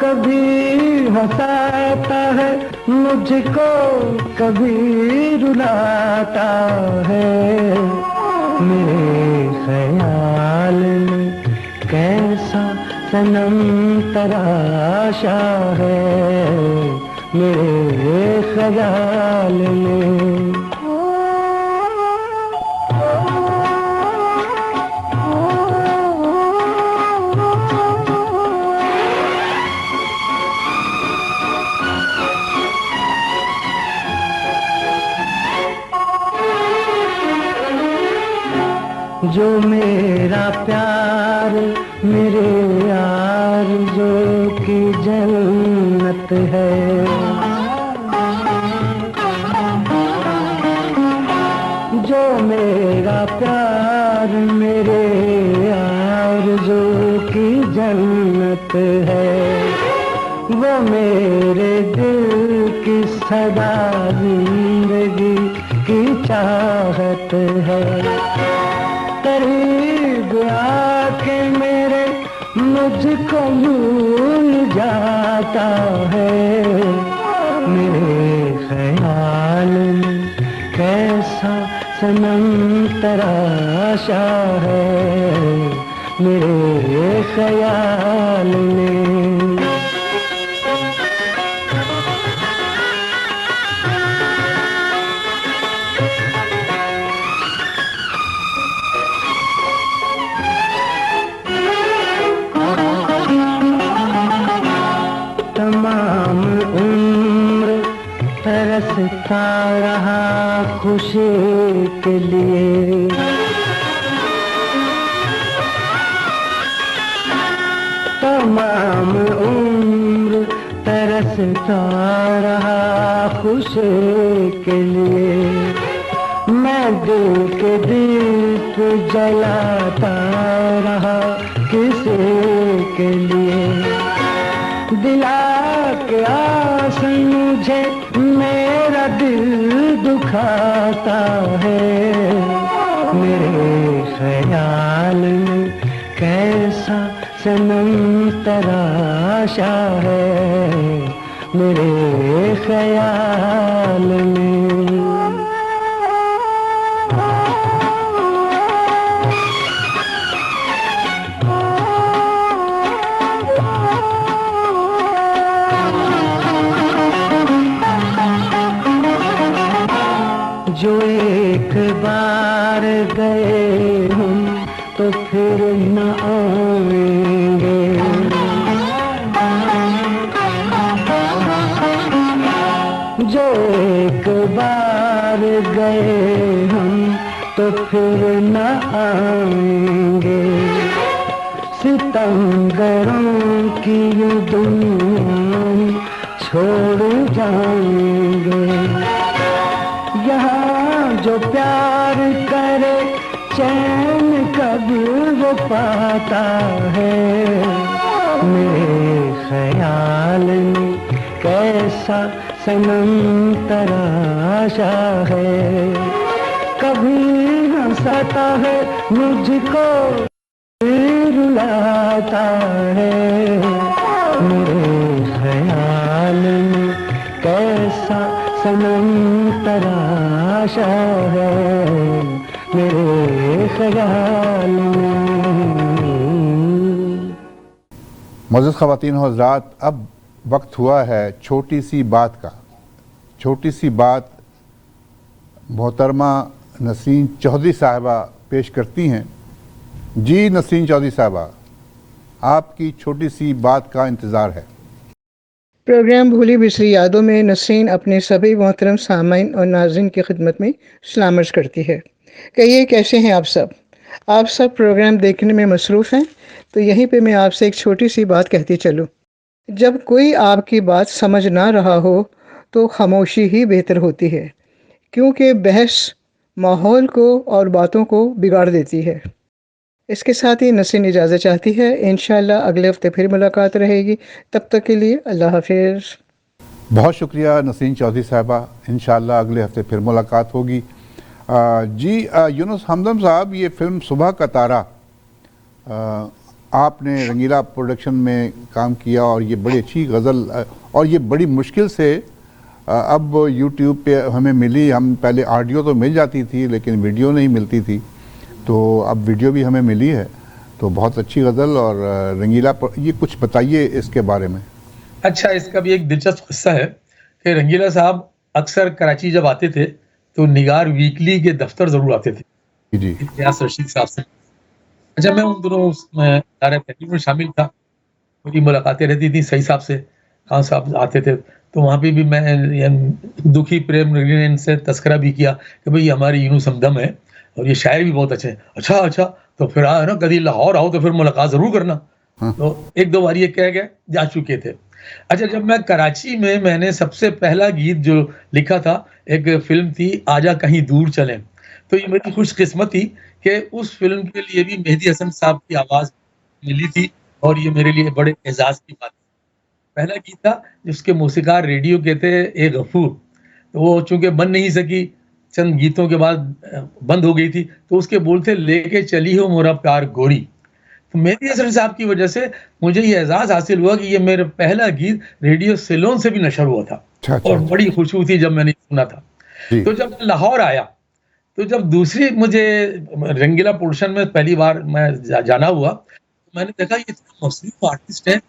कभी हंसाता है मुझको, कभी रुलाता है मेरे ख्याल में, कैसा सनम तराशा है मेरे ख्याल में। जो मेरा प्यार मेरे यार जो की जन्नत है, जो मेरा प्यार मेरे यार जो की जन्नत है, वो मेरे दिल की सदा जिंदगी की चाहत है। करीब आके मेरे मुझको भूल जाता है मेरे ख्याल में, कैसा सनम तराशा है मेरे ख्याल में। तमाम उम्र तरसता रहा खुशी के लिए, तमाम उम्र तरसता रहा खुशी के लिए। मैं दिल के दीप जलाता रहा किसी के लिए, दिला के आस मुझे मेरा दिल दुखाता है मेरे ख्याल में, कैसा सनम तराशा है मेरे ख्याल में। जो एक बार गए हम तो फिर न आएंगे, जो एक बार गए हम तो फिर न आएंगे। सितमगरों की ये दुनिया छोड़ जाएंगे, यहाँ जो प्यार करे चैन कभी वो पाता है मेरे ख्याल में, कैसा सनम तराशा है। कभी हंसाता है मुझको, रुलाता है मेरे ख्याल में, कैसा सनम तराशा है मेरे ख्याल में। मुअज़्ज़ज़ ख़वातीन व हज़रात, अब वक्त हुआ है छोटी सी बात का। छोटी सी बात मोहतरमा नसीन चौधरी साहिबा पेश करती हैं। जी नसीन चौधरी साहिबा, आपकी छोटी सी बात का इंतज़ार है। प्रोग्राम भूली बिसरी यादों में नसरीन अपने सभी मोहतरम सामाइन और नाज़रीन की खिदमत में सलाम अर्ज़ करती है। कहिए कैसे हैं आप सब? आप सब प्रोग्राम देखने में मसरूफ़ हैं, तो यहीं पे मैं आपसे एक छोटी सी बात कहती चलूँ। जब कोई आपकी बात समझ ना रहा हो तो खामोशी ही बेहतर होती है, क्योंकि बहस माहौल को और बातों को बिगाड़ देती है। इसके साथ ही नसीन इजाज़त चाहती है। इंशाअल्लाह अगले हफ्ते फिर मुलाकात रहेगी। तब तक के लिए अल्लाह हाफिज़। बहुत शुक्रिया नसीन चौधरी साहबा, इंशाल्लाह अगले हफ्ते फिर मुलाकात होगी। जी यूनुस हमदम साहब, ये फिल्म सुबह का तारा आपने रंगीला प्रोडक्शन में काम किया और ये बड़ी अच्छी गज़ल और ये बड़ी मुश्किल से अब यूट्यूब पे हमें मिली। हम पहले ऑडियो तो मिल जाती थी लेकिन वीडियो नहीं मिलती थी, तो अब वीडियो भी हमें मिली है। तो बहुत अच्छी गज़ल और रंगीला ये कुछ बताइए इसके बारे में। अच्छा, इसका भी एक दिलचस्प किस्सा है कि रंगीला साहब अक्सर कराची जब आते थे तो निगार वीकली के दफ्तर जरूर आते थे जी इम्तियाज रशीद साहब से। अच्छा, मैं उन दिनों उसमें तहरीर में शामिल था, मेरी मुलाकातें रहती थी सही साहब से, खान साहब आते थे, तो वहाँ पे भी मैं दुखी प्रेम नगीन से तस्करा भी किया कि भाई हमारी यूनुस हमदम है और ये शायर भी बहुत अच्छे हैं। अच्छा अच्छा, तो फिर ना कभी लाहौर आओ तो फिर मुलाकात जरूर करना। हाँ। तो एक दो बार ये कह के जा चुके थे। अच्छा, जब मैं कराची में मैंने सबसे पहला गीत जो लिखा था, एक फिल्म थी आजा कहीं दूर चलें, तो ये मेरी खुशकिस्मती कि उस फिल्म के लिए भी मेहदी हसन साहब की आवाज़ मिली थी और ये मेरे लिए बड़े एजाज़ की बात। पहला गीत था जिसके मौसीकार रेडियो के थे ए गफूर, तो वो चूँकि बन नहीं सकी, चंद गीतों के बाद बंद हो गई थी, तो उसके बोल थे लेके चली हो मोरा प्यार गोरी। तो मेहदी हसन साहब की वजह से मुझे ये एजाज़ हासिल हुआ कि ये मेरा पहला गीत रेडियो सिलोन से भी नशर हुआ था और बड़ी खुशी थी जब मैंने सुना था। तो जब लाहौर आया, तो जब दूसरी मुझे रंगीला प्रोडक्शन में पहली बार मैं जाना हुआ, तो मैंने देखा ये इतना मशहूर आर्टिस्ट है,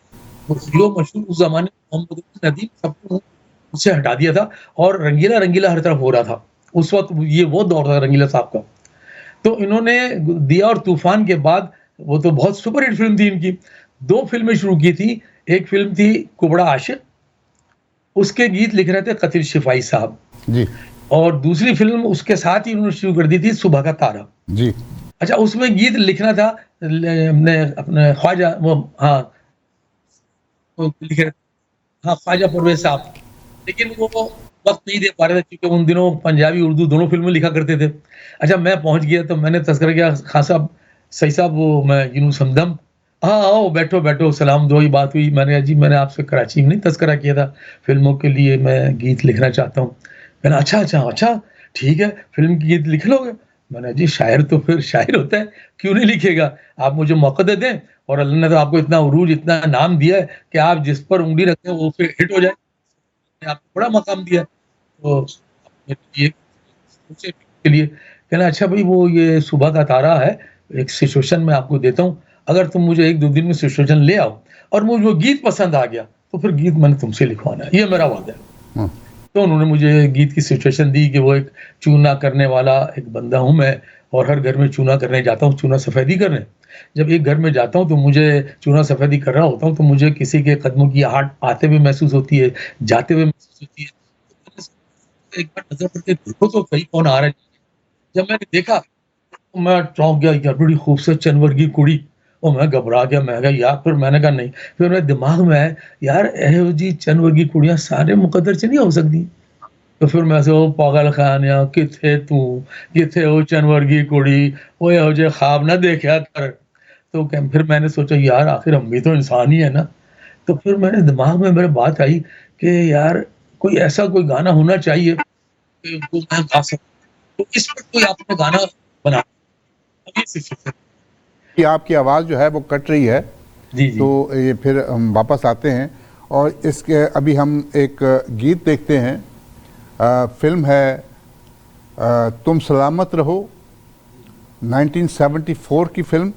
मशहूर उस ज़माने में मोहम्मद नदीम सबको मुझसे हटा दिया था और रंगीला रंगीला हर तरफ हो रहा था। उस वक़्त ये वो दौर था रंगीला साहब का। तो इन्होंने दिया और तूफ़ान के बाद, वो तो बहुत सुपर हिट फ़िल्म थी इनकी, 2 फ़िल्में शुरू की थी। एक फ़िल्म थी कुबड़ा आशिक, उसके गीत लिख रहे थे कतील शिफाई साहब जी, और दूसरी फ़िल्म उसके साथ ही उन्होंने शुरू कर दी थी सुबह का तारा। जी। अच्छा, उसमें गीत लिखना था अपने ख्वाजा वो, हाँ, वो लिखे हाँ, ख्वाजा परवेज़ साहब, लेकिन वो वक़्त नहीं दे पा रहे थे क्योंकि उन दिनों पंजाबी, उर्दू दोनों फ़िल्में लिखा करते थे। अच्छा, मैं पहुँच गया तो मैंने तज़किरा किया, खान साहब, सही साहब, वो मैं यूनुस हमदम, हाँ, आओ बैठो, बैठो, सलाम दो, ही बात हुई। मैंने कहा जी मैंने आपसे कराची में नहीं तज़किरा किया था, फ़िल्मों के लिए मैं गीत लिखना चाहता हूँ। मैंने अच्छा, अच्छा, अच्छा, ठीक है, फ़िल्म के गीत लिख लोगे? मैंने जी शायर तो फिर शायर होता है, क्यों नहीं लिखेगा? आप मुझे मौका दे दें और अल्लाह ने तो आपको इतना उरूज, इतना नाम दिया है कि आप जिस पर उँगली रखें वो फिर हिट हो जाए। ने आपको बड़ा मकाम दिया है। तो ये सोचे के लिए कहना अच्छा भाई वो ये सुबह का तारा है, एक सिचुएशन मैं आपको देता हूँ, अगर तुम मुझे 1-2 दिन में सिचुएशन ले आओ और मुझे वो गीत पसंद आ गया, तो फिर गीत मैंने तुमसे लिखवाना है, ये मेरा वादा है। हाँ। तो उन्होंने मुझे गीत की सिचुएशन दी कि वो एक चूना करने वाला एक बंदा हूँ मैं और हर घर में चूना करने जाता हूँ, चूना सफ़ेदी करने। जब एक घर में जाता हूँ तो मुझे चूना सफ़ेदी कर रहा होता हूँ तो मुझे किसी के कदमों की आहट आते हुए महसूस होती है, जाते हुए महसूस होती है। एक बार नज़र पड़ के देखो तो सही कौन आ रहा है। जब मैंने देखा तो मैं चौंक गया, यार बड़ी खूबसूरत चंद की कुड़ी। और मैं घबरा गया, मैं कहा यार, फिर मैंने कहा नहीं, फिर मेरे दिमाग में आया यार एहो जी चंद वर्गी कुड़ियां सारे मुकद्दर च नहीं हो सकती। तो फिर मैं से ओ पागल खानिया किथे तू, किथे ओ चंद वर्गी कुड़ी, ओ एहो जे ख्वाब ना देखा कर। तो फिर मैंने सोचा यार आखिर हम भी तो इंसान ही है ना। तो फिर मेरे दिमाग में मेरे बात आई कि यार कोई ऐसा कोई गाना होना चाहिए कि वो मैं गा सकूं। तो इस पर कोई आपने गाना बना, अब ये सिचुएशन। कि आपकी आवाज़ जो है वो कट रही है, जी जी। तो ये फिर हम वापस आते हैं और इसके अभी हम एक गीत देखते हैं। फिल्म है तुम सलामत रहो, 1974 की फिल्म,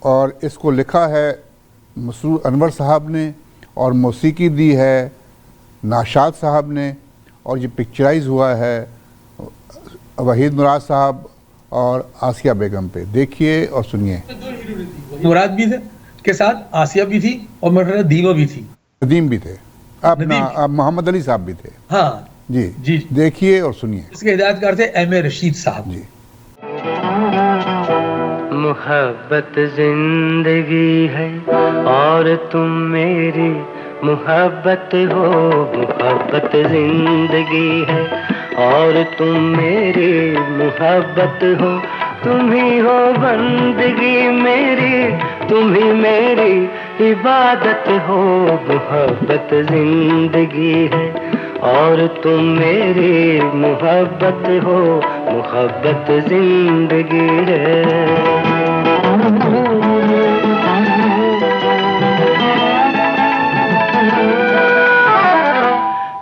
और इसको लिखा है मसरूर अनवर साहब ने और मौसीकी दी है नाशाद साहब ने, और ये पिक्चराइज हुआ है वहीद मुराद साहब और आसिया बेगम पे। देखिए और सुनिए। मुराद भी थे के साथ आसिया भी थी और मेरा दीवा भी थी, नदीम भी थे, अपना मोहम्मद अली साहब भी थे। हाँ जी जी। देखिए और सुनिए। इसके हिदायतकार थे एम ए रशीद साहब जी। मोहब्बत जिंदगी है और तुम मेरी मोहब्बत हो, मोहब्बत जिंदगी है और तुम मेरी मोहब्बत हो, तुम ही हो बंदगी मेरी, तुम ही मेरी इबादत हो, मोहब्बत जिंदगी है, और तुम मेरी मोहब्बत हो, मोहब्बत जिंदगी है।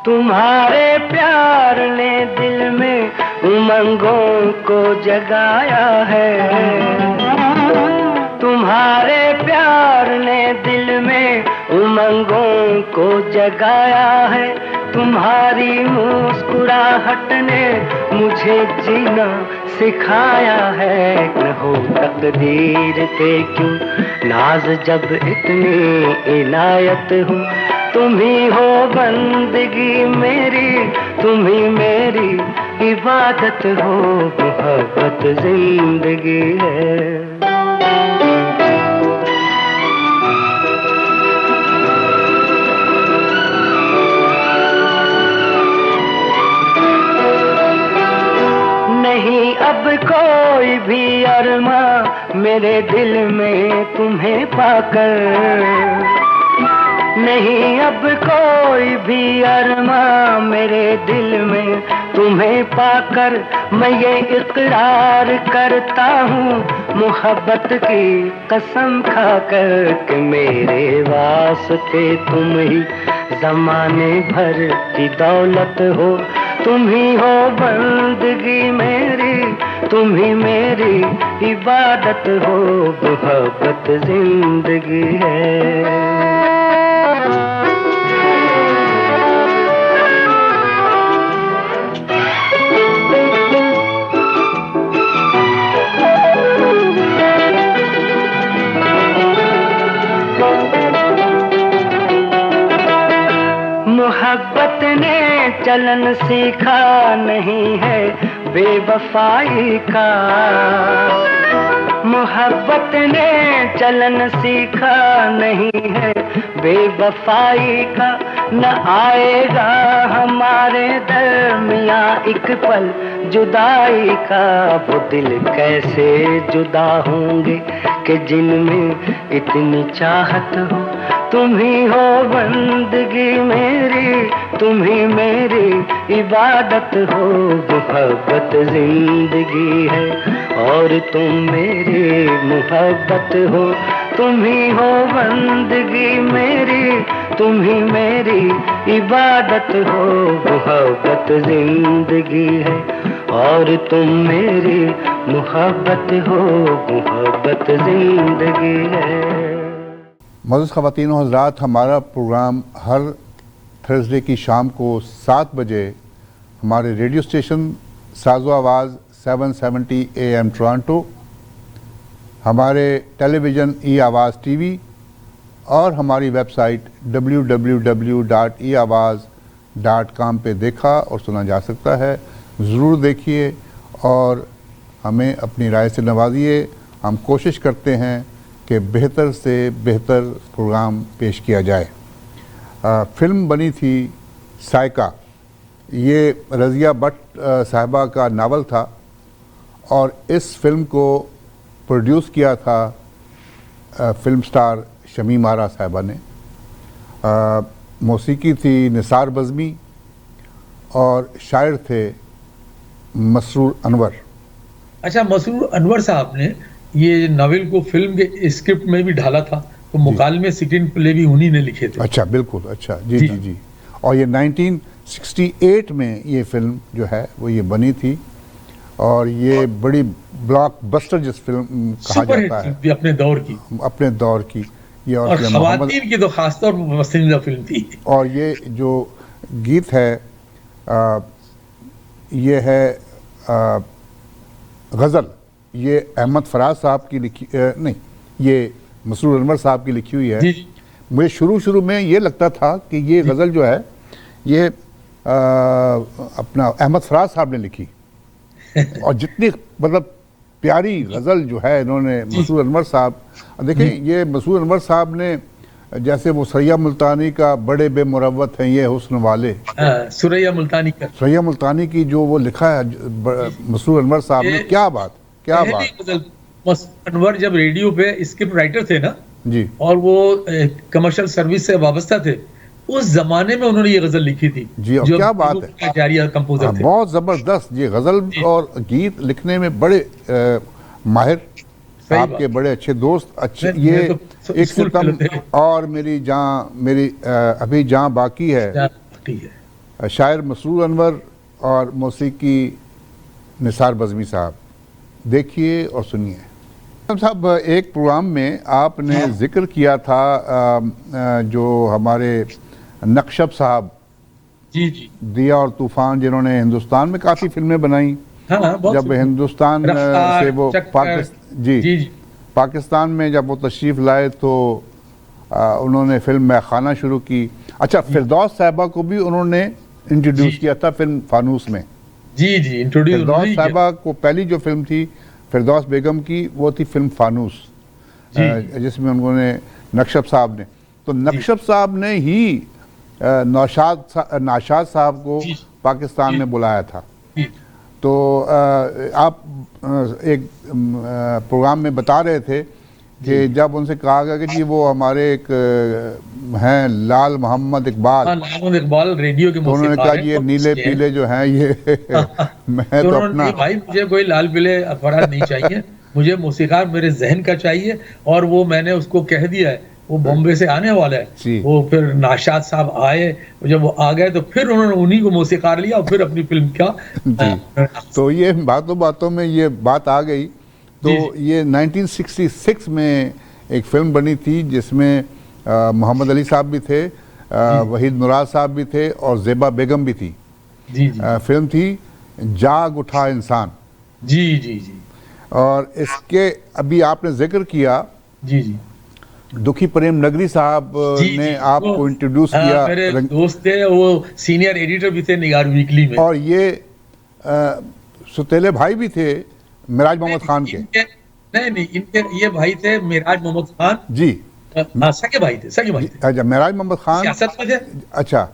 तुम्हारे प्यार ने दिल में उमंगों को जगाया है, तुम्हारे प्यार ने दिल में उमंगों को जगाया है, तुम्हारी मुस्कुराहट ने मुझे जीना सिखाया है। न हो तकदीर पे क्यों नाज जब इतनी इनायत हो, तुम ही हो बंदगी मेरी, तुम ही मेरी इबादत हो, मोहब्बत जिंदगी है। नहीं अब कोई भी अरमा मेरे दिल में तुम्हें पाकर, नहीं अब कोई भी अरमा मेरे दिल में तुम्हें पाकर, मैं ये इकरार करता हूँ मोहब्बत की कसम खाकर कि मेरे वास्ते तुम ही ज़माने भर की दौलत हो, तुम ही हो बंदगी मेरी, तुम ही मेरी इबादत हो, मोहब्बत जिंदगी है। मोहब्बत ने चलन सीखा नहीं है बेवफाई का, मोहब्बत ने चलन सीखा नहीं है बेवफाई का, न आएगा हमारे दरमियाँ एक पल जुदाई का, वो दिल कैसे जुदा होंगे कि जिनमें इतनी चाहत हो, तुम ही हो बंदगी मेरी, तुम ही मेरी इबादत हो, मोहब्बत जिंदगी है, और तुम मेरी मोहब्बत हो, तुम ही हो बंदगी मेरी, तुम ही मेरी इबादत हो, मोहब्बत जिंदगी है, और तुम मेरी मोहब्बत हो, मोहब्बत जिंदगी है। मौजूद ख़वातीन व हज़रात, हमारा प्रोग्राम हर थर्सडे की शाम को 7 बजे हमारे रेडियो स्टेशन साज़ो आवाज़ 770 AM टोरंटो, हमारे टेलीविज़न ई आवाज़ टीवी और हमारी वेबसाइट www.eawaz.com पे देखा और सुना जा सकता है। ज़रूर देखिए और हमें अपनी राय से नवाजिए। हम कोशिश करते हैं कि बेहतर से बेहतर प्रोग्राम पेश किया जाए। फ़िल्म बनी थी साइका, ये रज़िया भट्ट साहिबा का नावल था और इस फिल्म को प्रोड्यूस किया था फिल्म स्टार शमीम आरा साहिबा ने। मौसीकी थी निसार बज़मी और शायर थे मसरूर अनवर। अच्छा, मसरूर अनवर साहब ने ये नावल को फिल्म के स्क्रिप्ट में भी ढाला था, तो मुकालमे स्क्रीन प्ले भी उन्हीं ने लिखे थे। अच्छा, बिल्कुल, अच्छा, जी जी जी। और ये 1968 में ये फिल्म जो है वो ये बनी थी और ये बड़ी ब्लॉकबस्टर जिस फिल्म कहा जाता है अपने दौर की, अपने दौर की ये। और ख़वातीन की तो खासतौर पर पसंदीदा फिल्म थी। और ये जो गीत है ये है गज़ल, ये अहमद फराज साहब की लिखी नहीं, ये मसरूर अनवर साहब की लिखी हुई है। जी। मुझे शुरू में ये लगता था कि ये गज़ल जो है ये अपना अहमद फराज साहब ने लिखी और जितनी मतलब प्यारी गज़ल जो है इन्होंने मसरूर अनवर साहब, देखें ये मसरूर अनवर साहब ने जैसे वो सुरैया मुल्तानी का बड़े बेमुरव्वत हैं ये हुस्न वाले, सुरैया मुल्तानी की जो वो लिखा है मसरूर अनवर साहब ने, क्या बात, क्या बात। अनवर जब रेडियो पे स्क्रिप्ट राइटर थे ना, जी और वो कमर्शियल सर्विस से वाबस्ता थे, उस जमाने में उन्होंने ये गजल लिखी थी। जी, और जो क्या बात है। जारिया कंपोजर थे। बहुत ज़बरदस्त, ये गज़ल जी। और गीत लिखने में बड़े माहिर, सही आपके बात। बड़े अच्छे दोस्त, अच्छे मैं ये तो एक स्कूल सितम फेलो थे। और मेरी जान, मेरी अभी जान बाकी है, ठीक है। शायर मसरूर अनवर और मौसीकी निसार बज़मी साहब। देखिए और सुनिए। साहब, एक प्रोग्राम में आपने जिक्र किया था जो हमारे नक्शब साहब, जी जी दिया और तूफान, जिन्होंने हिंदुस्तान में काफ़ी फिल्में बनाई। हाँ, बहुत जब सुंदर। हिंदुस्तान रफ्तार, से वो चक्कर। जी जी जी पाकिस्तान में जब वो तशरीफ़ लाए तो उन्होंने फिल्म मैखाना शुरू की। अच्छा, फिरदौस साहिबा को भी उन्होंने इंट्रोड्यूस जी। किया था फिल्म फानूस में। जी जी इंट्रोड्यूस फिरदौस साहिबा को पहली जो फिल्म थी फिरदौस बेगम की, वो थी फिल्म फानूस, जिसमें उन्होंने नक्शब साहब ने, तो नक्शब साहब ने ही नाशाद साहब को जी। पाकिस्तान जी। में बुलाया था। जी। तो आप एक प्रोग्राम में बता रहे थे कि जब उनसे कहा गया कि जी वो हमारे एक हैं लाल मोहम्मद इकबाल, हाँ, लाल इकबाल रेडियो के तो उन्होंने कहा मौसीकार जी ये हैं, नीले हैं। पीले जो हैं ये मैं तो तो उन्होंने अपना कहा, भाई मुझे कोई लाल पीले अखबार नहीं चाहिए, मुझे मौसीकार मेरे जहन का चाहिए। और वो मैंने उसको कह दिया है, वो बॉम्बे से आने वाला जी। है। वो फिर नाशाद साहब आए, जब वो आ गए तो फिर उन्होंने उन्हीं को मौसीकार लिया और फिर अपनी फिल्म का जी। तो ये बातों बातों में ये बात आ गई। तो जी। ये 1966 में एक फिल्म बनी थी जिसमें मोहम्मद अली साहब भी थे, वहीद मुराद साहब भी थे और ज़ेबा बेगम भी थी। जी जी फिल्म थी जाग उठा इंसान। जी जी जी और इसके अभी आपने जिक्र किया, जी जी दुखी प्रेम नगरी साहब जी ने जी, आपको वो, इंट्रोड्यूस हाँ, किया। मेरे दोस्त थे, वो सीनियर एडिटर भी थे निगार वीकली में। और ये सुतेले भाई भी थे मिराज मोहम्मद खान के। नहीं, इनके ये भाई थे मिराज मोहम्मद खान। जी। हाँ, सगे भाई थे। अच्छा, मिराज मोहम्मद खान सियासत में थे। अच्छा,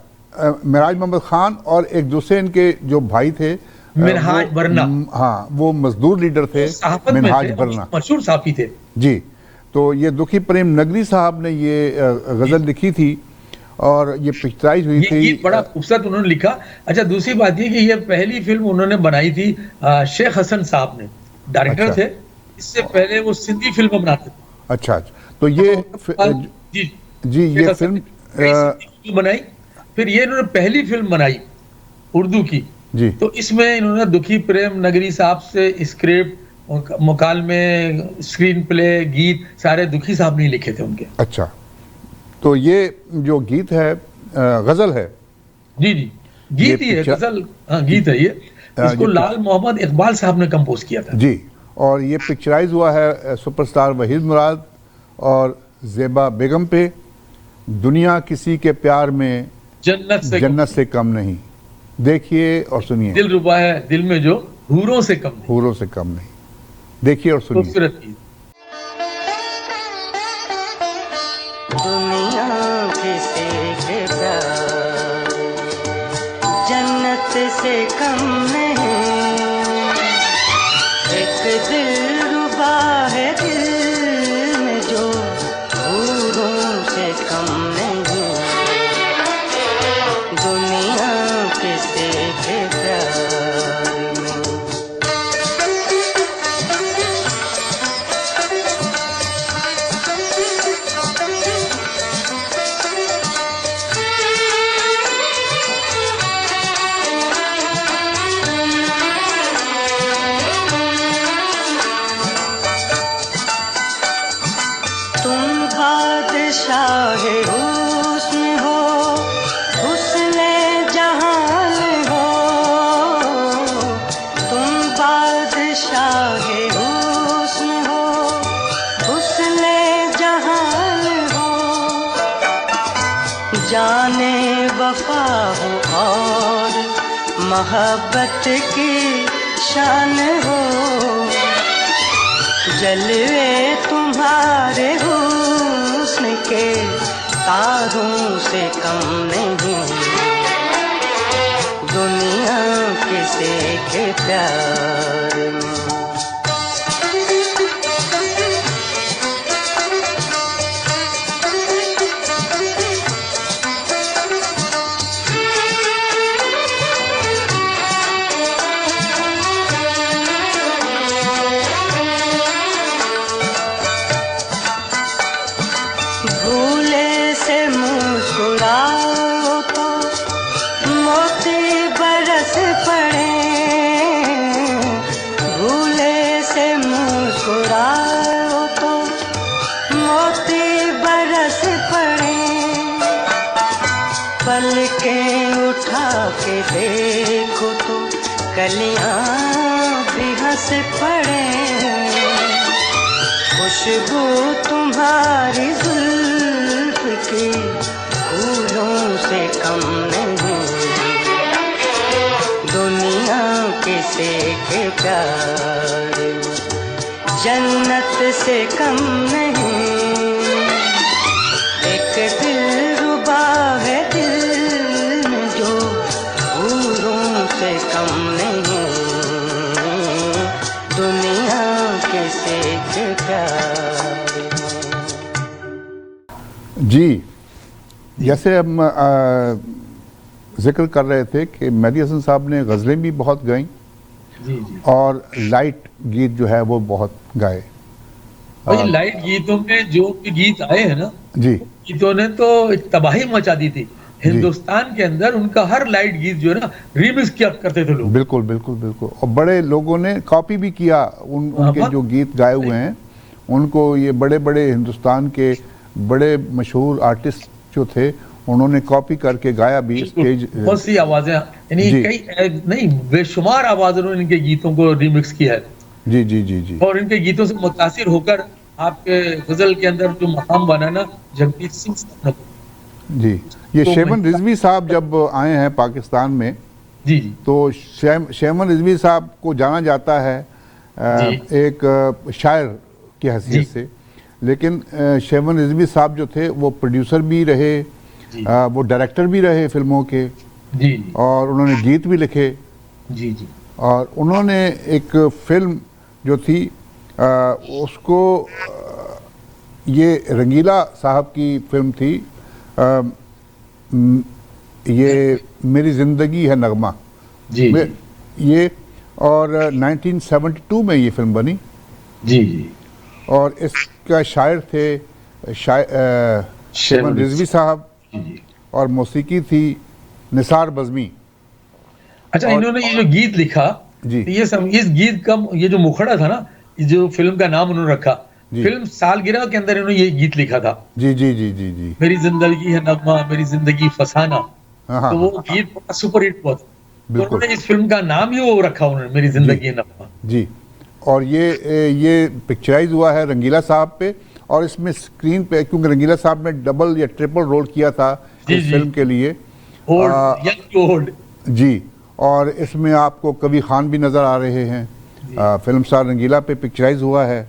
मिराज मोहम्मद खान और एक दूसरे इनके जो भाई थे मिनहाज बरना। हाँ, वो मजदूर लीडर थे, सहाफत में मिनहाज थे, बरना। मशहूर साफी थे। जी। तो ये दुखी प्रेम नगरी साहब ने ये गज़ल लिखी थी और ये पिक्चराइज हुई ये थी। गीत बड़ा खूबसूरत उन्होंने लिखा। अच्छा, दूसरी बात ये कि ये पहली फिल्म उन्होंने बनाई थी शेख हसन साहब ने डायरेक्टर अच्छा। थे। इससे पहले वो सिंधी फिल्म बनाते थे। अच्छा, तो ये जी जी ये शेख हसन फिल्म ने कई सिंधी फिल्म बनाई, फिर ये इन्होंने पहली फिल्म बनाई उर्दू की। जी तो इसमें इन्होंने दुखी प्रेम नगरी साहब से स्क्रिप्ट, मुकालमे, स्क्रीन प्ले, गीत सारे दुखी साहब ने लिखे थे उनके। अच्छा, तो ये जो गीत है गज़ल है। जी जी गीत ही है, गजल। हाँ, गीत है ये। इसको लाल मोहम्मद इकबाल साहब ने कंपोज किया था। जी, और ये पिक्चराइज हुआ है सुपरस्टार वहीद मुराद और ज़ेबा बेगम पे। दुनिया किसी के प्यार में जन्नत से कम नहीं। देखिए और सुनिए। दिल रुबा है दिल में जो हूरों से कम नहीं। हूरों से कम नहीं। देखिए और सुनिए। खूबसूरत गीत। दुनिया किसी के प्यार जन्नत से कम नहीं। एक दिल रुबा है दिल में जो हूरों से कम नहीं। दुनिया किसी के प्यार में तुम बादशाह हुस्न हो, हुस्ने जहान हो। तुम बादशाह हुस्न हो, हुस्ने जहान हो। जाने वफा हो और मोहब्बत की शान हो। जलवे तुम्हारे हुस्न के तारों से कम नहीं। दुनिया किसी के प्यार में देखो तो कलियां भी हंस पड़े, खुशबू तुम्हारी जुल्फ की फूलों से कम नहीं, दुनिया किसे के प्यार जन्नत से कम नहीं, एक दिलरुबा है दिल में जो फूलों से कम नहीं, दुनिया किसे के प्यार। जी, जैसे हम जिक्र कर रहे थे कि मेहदी हसन साहब ने गज़लें भी बहुत गाई जी जी। और लाइट गीत जो है वो बहुत गाए। और ये लाइट गीतों में जो भी गीत आए हैं ना, जी गीतों ने तो एक तबाही मचा दी थी हिंदुस्तान के अंदर। उनका हर लाइट गीत जो है ना रीमिक्स किया करते थे लोग। बिल्कुल बिल्कुल बिल्कुल, और बड़े लोगों ने कॉपी भी किया उनके जो गीत गाए हुए हैं उनको। ये बड़े बड़े हिंदुस्तान के बड़े मशहूर आर्टिस्ट जो थे उन्होंने कॉपी करके गाया भी स्टेज। बहुत सी आवाजें, यानी कई नहीं बेशुमार आवाजों ने इनके गीतों को रीमिक्स किया है। जी जी जी जी। और इनके गीतों से मुतासिर होकर आपके गजल के अंदर जो मकाम बना ना जगजीत सिंह साहब। जी, ये तो शेमन रिजवी साहब जब आए हैं पाकिस्तान में, जी जी, तो शेमन रिजवी साहब को जाना जाता है एक शायर की हैसियत से, लेकिन शेमन रिजवी साहब जो थे वो प्रोड्यूसर भी रहे, वो डायरेक्टर भी रहे फिल्मों के, जी और उन्होंने गीत भी लिखे। जी जी। और उन्होंने एक फिल्म जो थी उसको ये रंगीला साहब की फिल्म थी, ये मेरी ज़िंदगी है नगमा जी में, ये और 1972 में ये फिल्म बनी। जी जी। और इसका शायर थे शेमन रिजवी साहब और मौसीकी थी निसार बज़मी। अच्छा, इन्होंने ये जो गीत लिखा जी, ये इस गीत का ये जो मुखड़ा था ना, जो फिल्म का नाम उन्होंने रखा, फिल्म सालगिरह के अंदर इन्होंने ये गीत लिखा था। जी जी जी जी जी। मेरी जिंदगी है नगमा, मेरी जिंदगी फसाना। हाँ, तो वो गीत सुपर हिट हुआ था, तो उन्होंने इस फिल्म का नाम ही वो रखा उन्होंने, मेरी जिंदगी है नगमा। जी, और ये पिक्चराइज हुआ है रंगीला साहब पे, और इसमें स्क्रीन पे क्योंकि रंगीला साहब ने डबल या ट्रिपल रोल किया था इस फिल्म के लिए। ओल्ड जी, और इसमें आपको कबीर खान भी नज़र आ रहे हैं। फिल्म स्टार रंगीला पे पिक्चराइज हुआ है।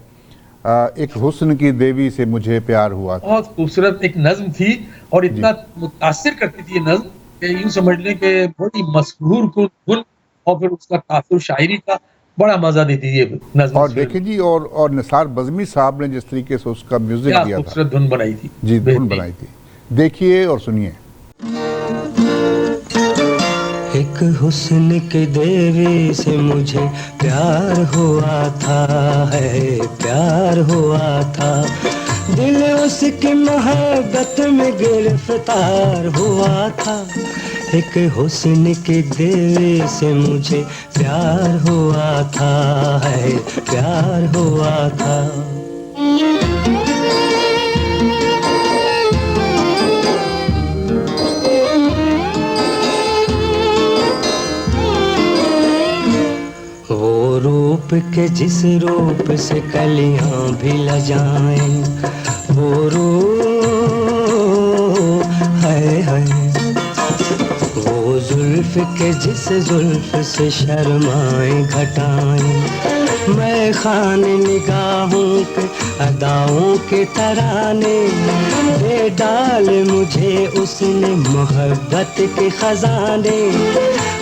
एक हुस्न की देवी से मुझे प्यार हुआ था। बहुत खूबसूरत एक नज्म थी और इतना मुतासिर करती थी ये नज्म कि यूं समझ लें कि बहुत ही मशहूर गुन और फिर उसका तासुर शायरी का बड़ा मजा देती है नज्म। और देखिए जी, और निसार बज़मी साहब ने जिस तरीके से उसका म्यूजिक दिया था, खूबसूरत धुन बनाई थी। जी, धुन बनाई थी। देखिए और सुनिए। एक हुस्न के देवी से मुझे प्यार हुआ था, है प्यार हुआ था, दिल उसकी मोहब्बत में गिरफ्तार हुआ था। एक हुस्न के देवी से मुझे प्यार हुआ था, है प्यार हुआ था। वो रूप के जिस रूप से कलियां भी लजाएं, वो रूप है वो जुल्फ के जिस जुल्फ से शर्माएं घटाएं, मैं खान निगाहों के अदाओं के तराने दे डाल मुझे उसने मोहब्बत के खजाने।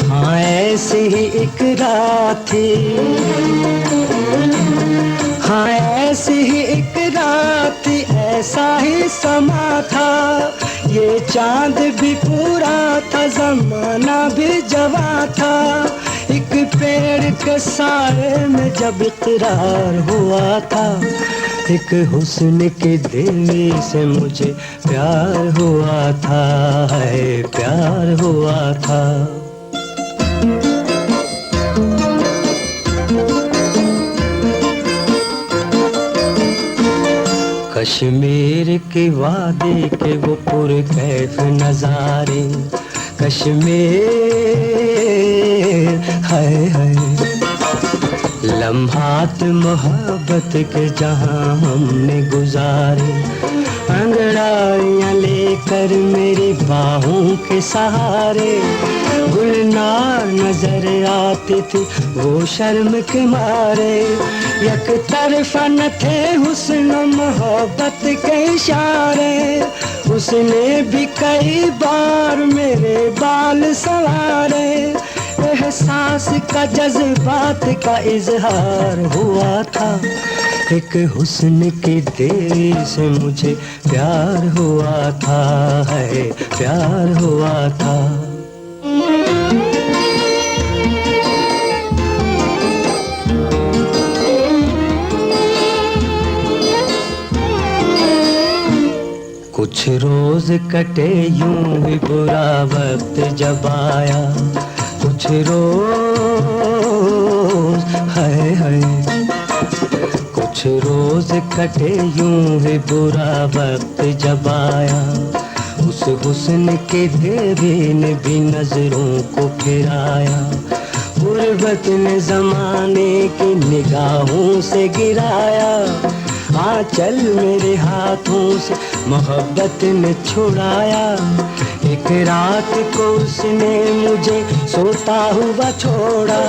हाँ ऐसी ही एक रात थी, हाँ ऐसी ही एक रात थी, ऐसा ही समा था, ये चांद भी पूरा था, जमाना भी जवा था। एक पेड़ के साए में जब इकरार हुआ था, एक हुस्न के देवी से मुझे प्यार हुआ था, है प्यार हुआ था। कश्मीर के वादे के वो पुरकैफ नजारे, कश्मीर, हाय हाय। लम्हात मोहब्बत के जहां हमने गुजारे, अंगड़ाइयाँ लेकर मेरी बाहों के सहारे, गुलनार नजर आती थी वो शर्म के मारे, एक तरफा न थे हुस्न मोहब्बत के इशारे, उसने भी कई बार मेरे बाल संवारे, एहसास का जज्बात का इजहार हुआ था, एक हुस्न की देरी से मुझे प्यार हुआ था, है प्यार हुआ था। कुछ रोज कटे यूं ही बुरा वक्त जब आया, कुछ रोज हाय हाय, कुछ रोज कटे यूं ही बुरा वक्त जब आया, उस हुस्न के देवी ने भी नजरों को फिराया, गुर्बत ने जमाने की निगाहों से गिराया, आंचल मेरे हाथों से मोहब्बत ने छुड़ाया, एक रात को उसने मुझे सोता हुआ छोड़ा,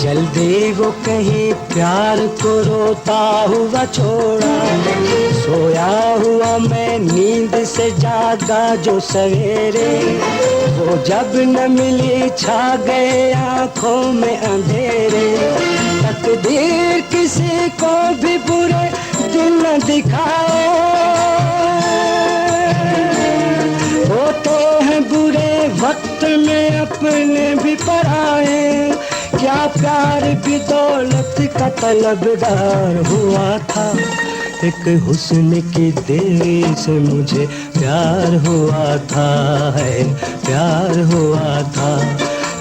जल्दी वो कहीं प्यार को रोता हुआ छोड़ा, सोया हुआ मैं नींद से जागा जो सवेरे, वो जब न मिली छा गए आंखों में अंधेरे, तकदीर किसी को भी बुरे दिन न दिखाए, होते हैं बुरे वक्त में अपने भी पराए, क्या प्यार भी दौलत का तलबगार हुआ था, एक हुस्न की देरी से मुझे प्यार हुआ था, है प्यार हुआ था,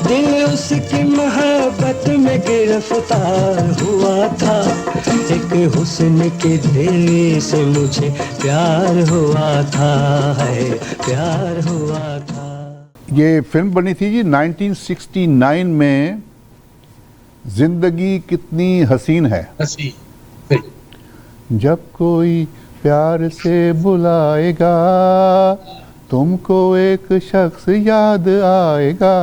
दिल उसकी मोहब्बत में गिरफ्तार हुआ था, एक हुस्न की देरी से मुझे प्यार हुआ था, है प्यार हुआ था। ये फिल्म बनी थी जी 1969 में, जिंदगी कितनी हसीन है। हसी जब कोई प्यार से बुलाएगा तुमको एक शख्स याद आएगा,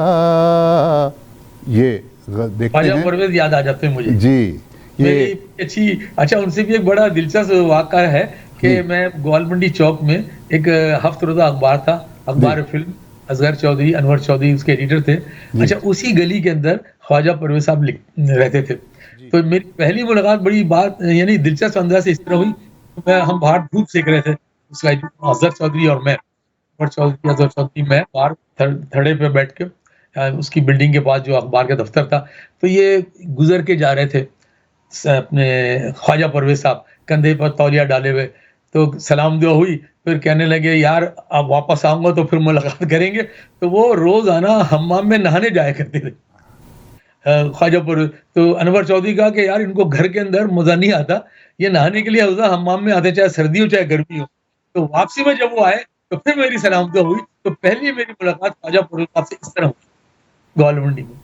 ये देखते ख्वाजा हैं परवेज याद आ जाते हैं मुझे जी। मेरी ये अच्छी, अच्छा उनसे भी एक बड़ा दिलचस्प वाक़ा है कि मैं ग्वालमंडी चौक में एक हफ्तरोज़ा अखबार था, अखबार फिल्म, असगर चौधरी, अनवर चौधरी उसके एडिटर थे। अच्छा उसी गली के अंदर ख्वाजा परवेज साहब रहते थे, तो मेरी पहली मुलाकात बड़ी बात यानी दिलचस्प अंदाज से इस तरह हुई, हम बाहर धूप सेक रहे थे, असगर चौधरी और मैं, अनवर चौधरी, असगर चौधरी, मैं बाहर थड़े पे बैठ के उसकी बिल्डिंग के पास जो अखबार का दफ्तर था, तो ये गुजर के जा रहे थे अपने ख्वाजा परवेज साहब कंधे पर तौलिया डाले हुए, तो सलाम दुआ हुई, फिर कहने लगे यार अब वापस आऊंगा तो फिर मुलाकात करेंगे, तो वो रोजाना हम्माम में नहाने जाया करते थे ख्वाजा परवेज। तो अनवर चौधरी कहा कि यार इनको घर के अंदर मजा नहीं आता, ये नहाने के लिए हम्माम में आते, चाहे सर्दी हो चाहे गर्मी हो। तो वापसी में जब वो आए तो फिर मेरी सलाम दुआ हुई, तो पहली मेरी मुलाकात ख्वाजा परवेज साहब से इस तरह हुई ग्वालमंडी में।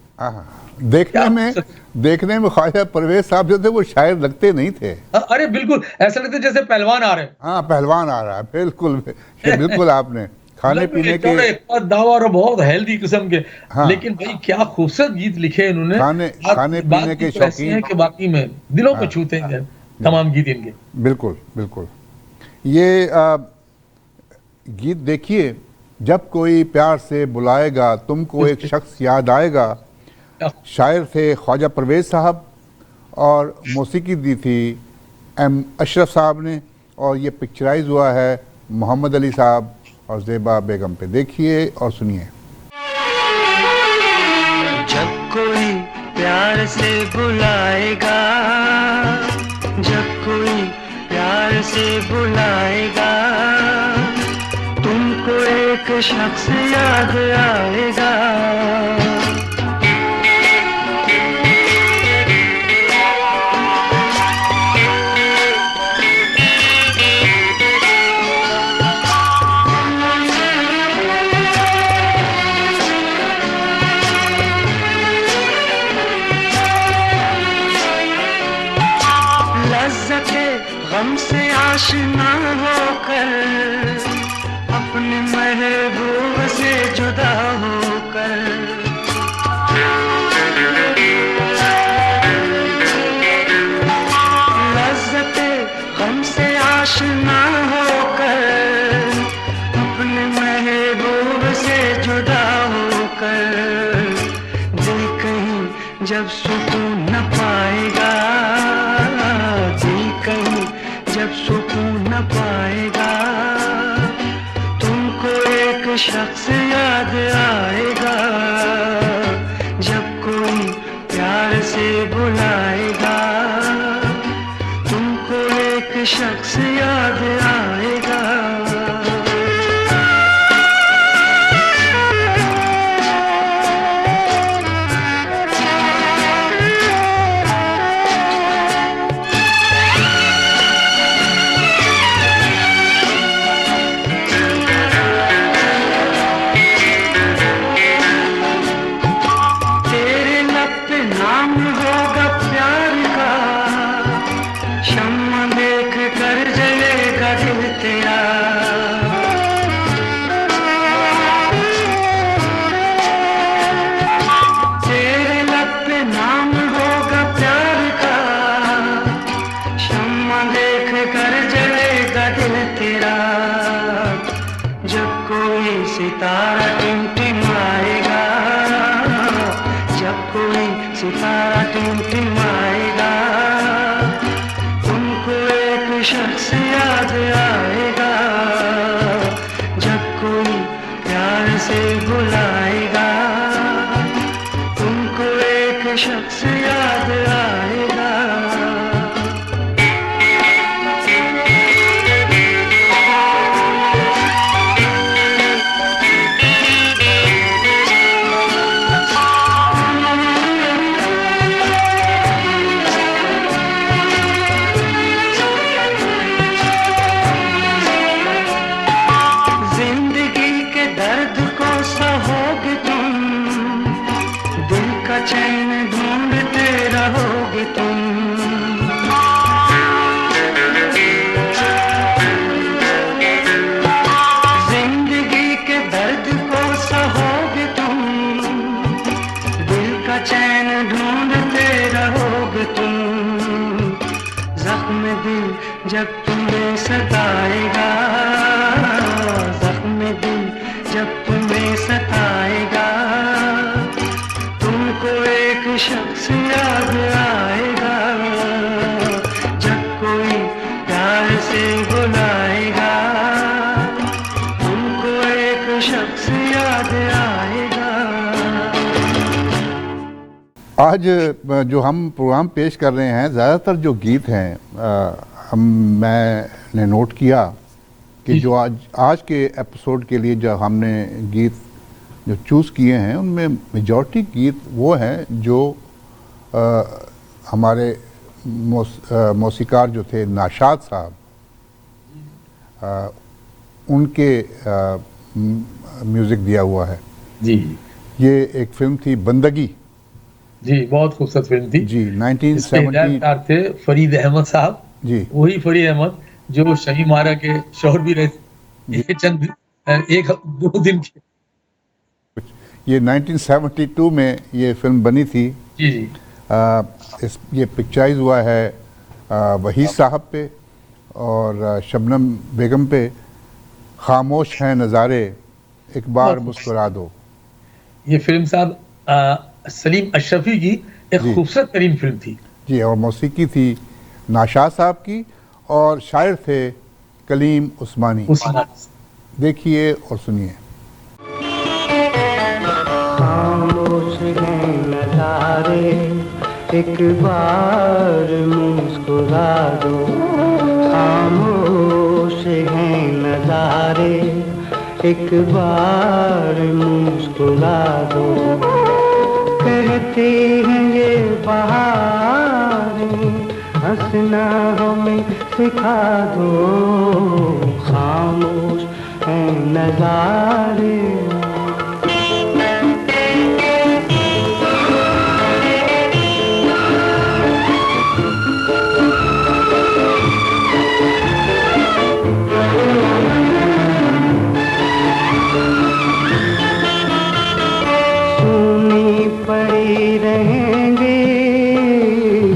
देखने में ख्वाजा परवेज साहब जो थे वो शायर लगते नहीं थे। अरे बिल्कुल ऐसा लगता जैसे पहलवान आ रहे हैं। हाँ पहलवान आ रहा है, बिल्कुल बिल्कुल आपने खाने पीने के दावा और बहुत हेल्दी किस्म के। हाँ। लेकिन भाई क्या खूबसूरत गीत लिखे इन्होंने, खाने पीने के शौकीन के बाकी में दिलों को छूते हैं तमाम गीत इनके। बिल्कुल बिल्कुल। ये गीत देखिए, जब कोई प्यार से बुलाएगा तुमको एक शख्स याद आएगा, शायर थे ख्वाजा परवेज साहब और मौसीकी दी थी एम अशरफ साहब ने, और ये पिक्चराइज हुआ है मोहम्मद अली साहब और ज़ेबा बेगम पे। देखिए और सुनिए। जब कोई प्यार से बुलाएगा, जब कोई प्यार से बुलाएगा तुमको एक शख्स याद आएगा, गम से आशना होकर, अपने महबूब से जुदा होकर, लज़्ज़ते गम से आशना होकर, अपने महबूब से जुदा होकर, दिल कहीं जब सुकून न पाएगा, दिल कहीं जब सुकून न पाएगा, तुमको एक शख्स याद आएगा, जब कोई प्यार से बुलाएगा, तुमको एक शख्स याद आएगा। सितारा टिमटिमाएगा, जब कोई सितारा टिमटिमाएगा, तुमको एक शख्स याद आएगा, जब कोई प्यार से बुलाएगा, तुमको एक शख्स याद आएगा। चैन ढूंढते रहोगे तुम, जिंदगी के दर्द को सहोगे तुम, दिल का चैन ढूंढते रहोगे तुम, जख्म दिल जब तुम्हें सताएगा, जख्म दिल जब तुम्हें सताएगा, एक शख्स याद आएगा, जब कोई प्यार से बुलाएगा, तुमको एक शख्स याद आएगा। आज जो हम प्रोग्राम पेश कर रहे हैं, ज़्यादातर जो गीत हैं मैंने नोट किया कि जो आज के एपिसोड के लिए जो हमने गीत जो चूज़ किए हैं, उनमें मेजॉरिटी गीत वो हैं जो हमारे मौसीकार जो थे नाशाद साहब, उनके म्यूज़िक दिया हुआ है। जी, ये एक फिल्म थी बंदगी। जी, बहुत खूबसूरत फिल्म थी जी। 1970 थे फरीद अहमद साहब जी, वही फरीद अहमद जो शही मारा के शोहर भी रहे, ये चंद एक दो दिन के। ये 1972 में ये फिल्म बनी थी जी जी। ये पिक्चराइज हुआ है वहीद साहब पे और शबनम बेगम पे। खामोश हैं नज़ारे, एक बार मुस्कुरा दो। ये फिल्म साहब सलीम अशरफी की एक खूबसूरत तरीन फिल्म थी जी, और मौसीकी थी नाशाद साहब की और शायर थे कलीम उस्मानी। देखिए और सुनिए। खामोश हैं नज़ारे, एक बार मुस्कुरा दो। खामोश हैं नज़ारे, एक बार मुस्कुरा दो। कहते हैं ये बहारें, हंसना हमें सिखा दो। खामोश हैं नज़ारे। रहेंगे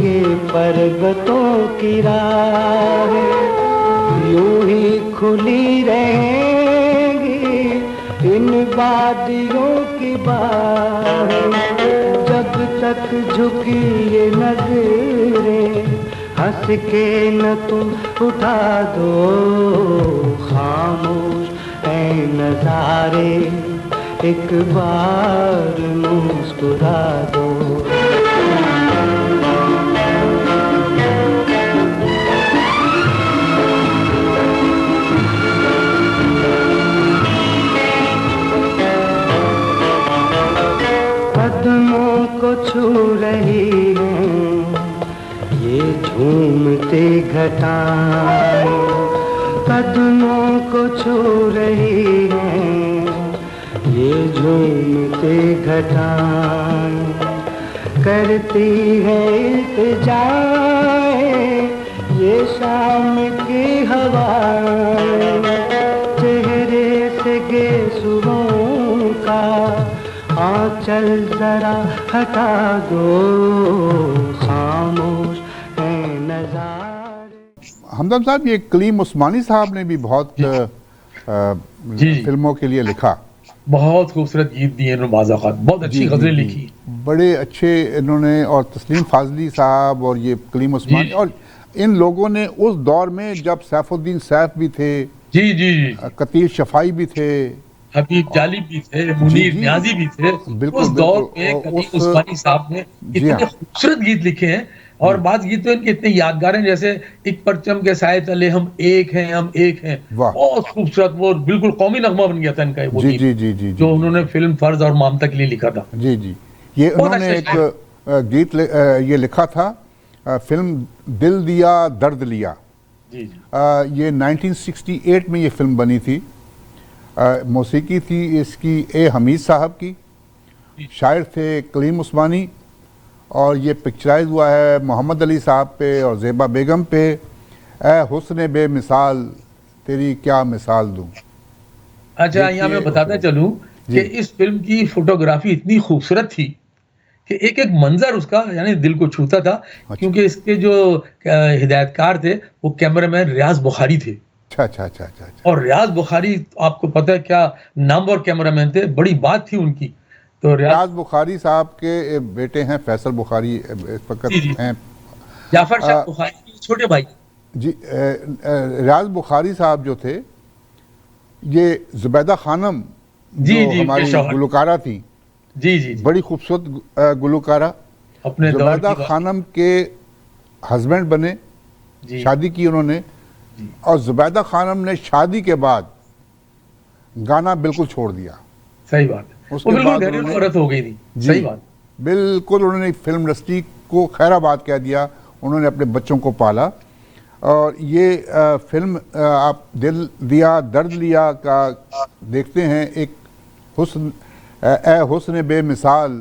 ये पर्वतों की राह, यूं ही खुली रहेंगी इन वादियों की बाहें। जब तक झुकी ये नजरें हंस के न तुम उठा दो, खामोश ऐ नजारे एक बार मुस्कुरा दो। कदमों को छू रही हैं ये झूमते घटाएं, कदमों को छू रही हैं ये झूमते घटाएं। करती है इल्तिजाएं ये शाम की हवाएं, चेहरे से गेसुओं का आंचल जरा हटा दो, खामोश है नजारे। हमदम साहब, ये कलीम उस्मानी साहब ने भी बहुत फिल्मों के लिए लिखा, बहुत खूबसूरत गीत दिए इन्होंने, बाज़ाक़ात बहुत अच्छी गज़लें लिखी, बड़े अच्छे इन्होंने। और तस्लीम फाजली साहब और ये कलीम उस्मानी, और इन लोगों ने उस दौर में जब सैफुद्दीन सैफ भी थे, जी जी जी, कतील शफाई भी थे, हबीब जाली भी थे, मुनीर न्याजी भी थे। उस दौर में कलीम उस्मानी साहब ने इतने खूबसूरत गीत लिखे हैं। और बाद गीत तो इनके इतने यादगार हैं, जैसे एक परचम के साए तले हम एक हैं, हम एक हैं, बहुत खूबसूरत, वो बिल्कुल कौमी नगमा बन गया था इनका वो जी, गीत, जी, जी, जी, जो उन्होंने फिल्म फर्ज और ममता के लिए लिखा था। जी जी, ये उन्होंने एक गीत ये लिखा था, फिल्म दिल दिया दर्द लिया। जी जी, ये 1968 में ये फिल्म बनी थी। मौसीकी थी इसकी ए हमीद साहब की, शायर थे कलीम उस्मानी, और ये पिक्चराइज हुआ है मोहम्मद अली साहब पे और ज़ेबा बेगम पे। ए हुस्न बेमिसाल तेरी क्या मिसाल दूं। अच्छा, यहाँ मैं बताता चलूं कि इस फिल्म की फोटोग्राफी इतनी खूबसूरत थी कि एक एक मंजर उसका यानी दिल को छूता था। क्योंकि इसके जो हिदायतकार थे वो कैमरामैन रियाज बुखारी थे। अच्छा। और रियाज बुखारी आपको पता है क्या नामवर कैमरामैन थे, बड़ी बात थी उनकी। तो रियाज बुखारी साहब के बेटे हैं फैसल बुखारी, इस वक्त हैं जाफर शाह बुखारी के छोटे भाई। जी, रियाज बुखारी साहब जो थे, ये जुबैदा खानम जो हमारी गुलकारा थी, जी जी, बड़ी खूबसूरत गुलकारा, अपने जुबैदा खानम के हस्बैंड बने, शादी की उन्होंने। और जुबैदा खानम ने शादी के बाद गाना बिल्कुल छोड़ दिया। सही बात है, उसके बाद घरेलू औरत हो गई थी। सही बात, बिल्कुल उन्होंने फिल्म इंडस्ट्री को खैराबाद कह दिया, उन्होंने अपने बच्चों को पाला। और ये फिल्म आप दिल दिया दर्द लिया का देखते हैं, एक हुस्न ए हुस्न बेमिसाल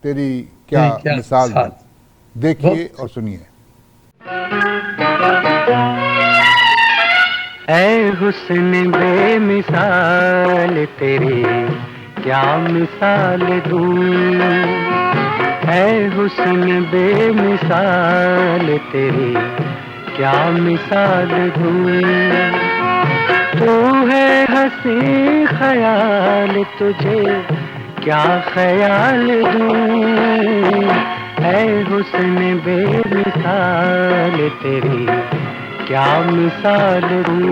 तेरी क्या मिसाल, देखिए और सुनिए। ऐ हुस्न बेमिसाल तेरी क्या मिसाल दूं, ऐ हुस्न बेमिसाल तेरी क्या मिसाल दूं। तू है हंसी ख्याल तुझे क्या ख्याल दूं, ऐ हुस्न बेमिसाल तेरी क्या मिसाल दूं।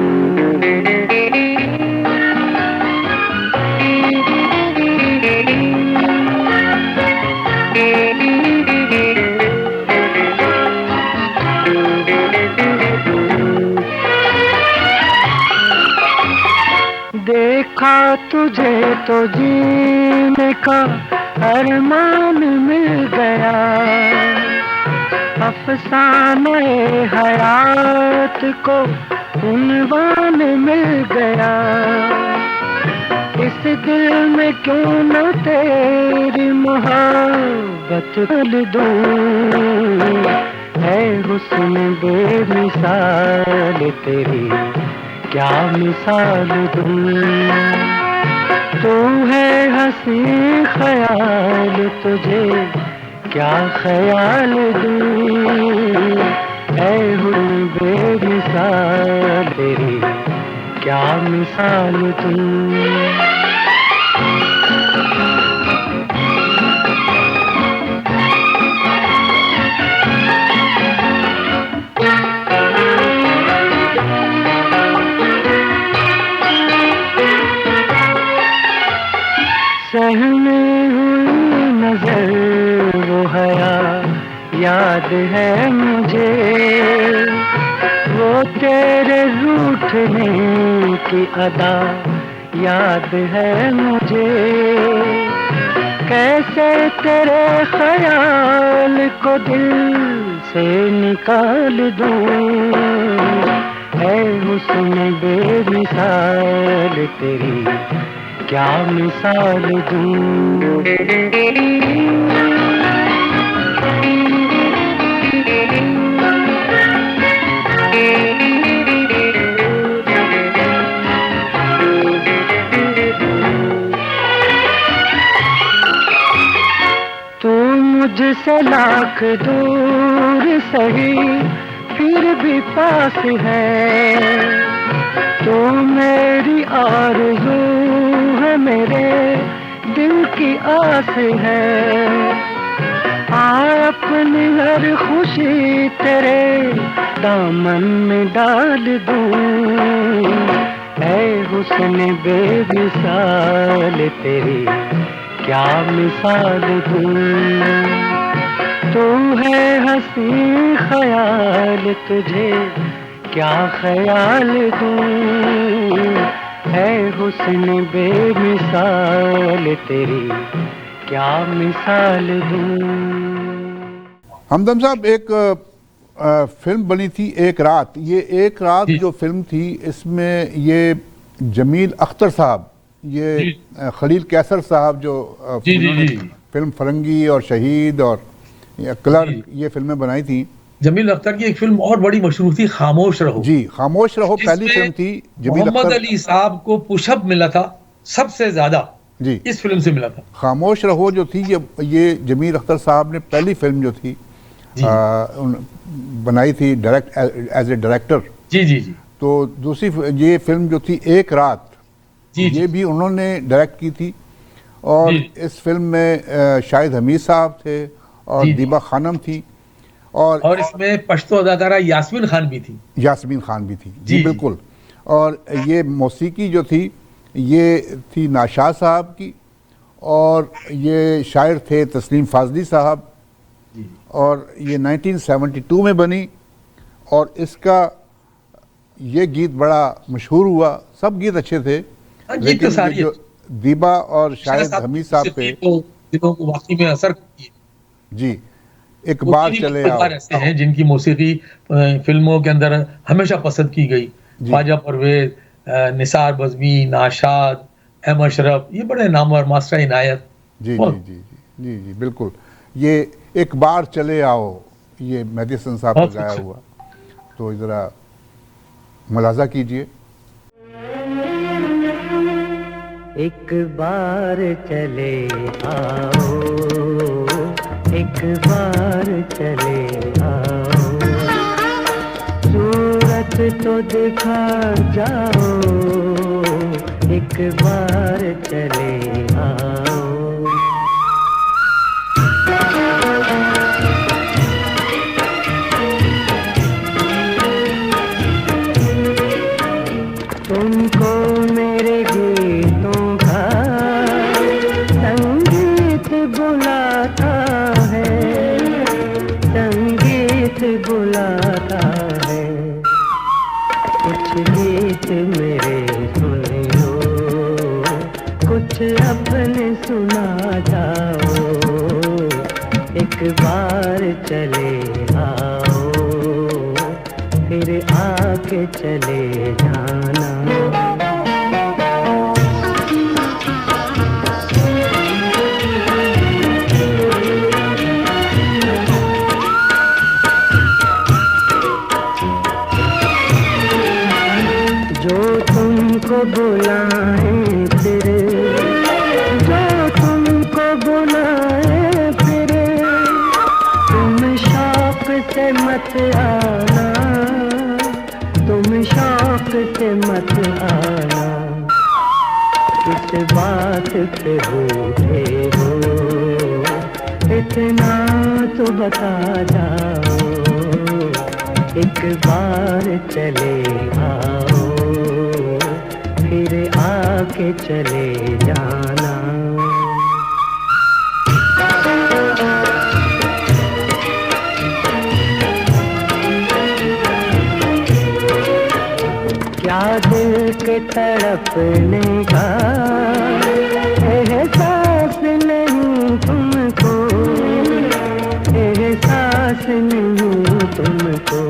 देखा तुझे तो जीने का अरमान मिल गया, अफसाने हयात को उन्वान मिल गया। इस दिल में क्यों न तेरी मोहब्बत डाल दूं, है हुस्न बेमिसाल तेरी क्या मिसाल दूं। तू है हंसी ख्याल तुझे क्या ख्याल दूं, ऐ हुस्न बेमिसाल तेरी क्या मिसाल दूं। सहमे हुई नजर वो हया याद है मुझे, वो तेरे रूठने की अदा याद है मुझे। कैसे तेरे ख्याल को दिल से निकाल दूं, ऐ हुस्न बेमिसाल तेरी क्या मिसाल दूं। तू मुझसे लाख दूर सही फिर भी पास है, तू मेरी आरज़ू है, मेरे दिल की आस है। आ अपनी हर खुशी तेरे दामन में डाल दूं, ऐ हुस्न बेमिसाल तेरी क्या मिसाल दूं। तू है हंसी ख्याल तुझे क्या ख्याल दूं, है हुस्न बेमिसाल तेरी क्या मिसाल दूं। हमदम साहब, एक फिल्म बनी थी एक रात। ये एक रात जो फिल्म थी, इसमें ये जमील अख्तर साहब, ये खलील कैसर साहब जो फिल्म फरंगी और शहीद और क्लर्क ये फिल्में बनाई थी। जमील अख्तर की एक फिल्म और बड़ी मशहूर थी, खामोश रहो। जी, खामोश रहो पहली फिल्म थी। मोहम्मद अली साहब को पुशअप मिला था सबसे ज्यादा, जी इस फिल्म से मिला था। खामोश रहो जो थी, ये जमील अख्तर साहब ने पहली फिल्म जो थी बनाई थी डायरेक्ट एज ए डायरेक्टर। जी जी जी। तो दूसरी ये फिल्म जो थी एक रात, ये भी उन्होंने डायरेक्ट की थी। और इस फिल्म में शाहिद हमीद साहब थे और दीबा खानम थी, और इसमें पश्तो अदाकारा यास्मीन खान भी थी। यास्मीन खान भी थी, जी बिल्कुल। और ये मौसीकी जो थी ये थी नाशाद साहब की, और ये शायर थे तस्लीम फाजली साहब, और ये 1972 में बनी। और इसका ये गीत बड़ा मशहूर हुआ, सब गीत अच्छे थे, लेकिन तो जो दीबा और शाहिद हमीद साहब पे दिलों को वाकई में असर किया। जी, एक बार चले आओ ऐसे हैं जिनकी मौसीकी फिल्मों के अंदर हमेशा पसंद की गई। ख्वाजा परवेज, निसार बज़मी, नाशाद, एम अशरफ, ये बड़े नामवर, मास्टर इनायत। जी जी जी जी जी बिल्कुल। ये एक बार चले आओ, ये मेहदी हसन साहब का गाया हुआ, तो जरा मुलाजा कीजिए। एक बार चले आओ, एक बार चले आओ, सूरत तो दिखा जाओ, एक बार चले आओ। तुमको मेरे गीतों का संगीत बुलाता है, संगीत बुलाता है। कुछ गीत मेरे सुन लो, कुछ अपने सुना जाओ, एक बार चले आओ, फिर आके चले जाना। जो तुमको बुलाए फिर, जो तुमको बुलाए फिर, से मत आना, तुम शौक से मत आना, इस बात पे रूठे हो, इतना तो बता जाओ, एक बार चले आओ, फिर आके चले जाना। क्या दिल के तड़पने का एहसास नहीं तुमको, एहसास नहीं तुमको,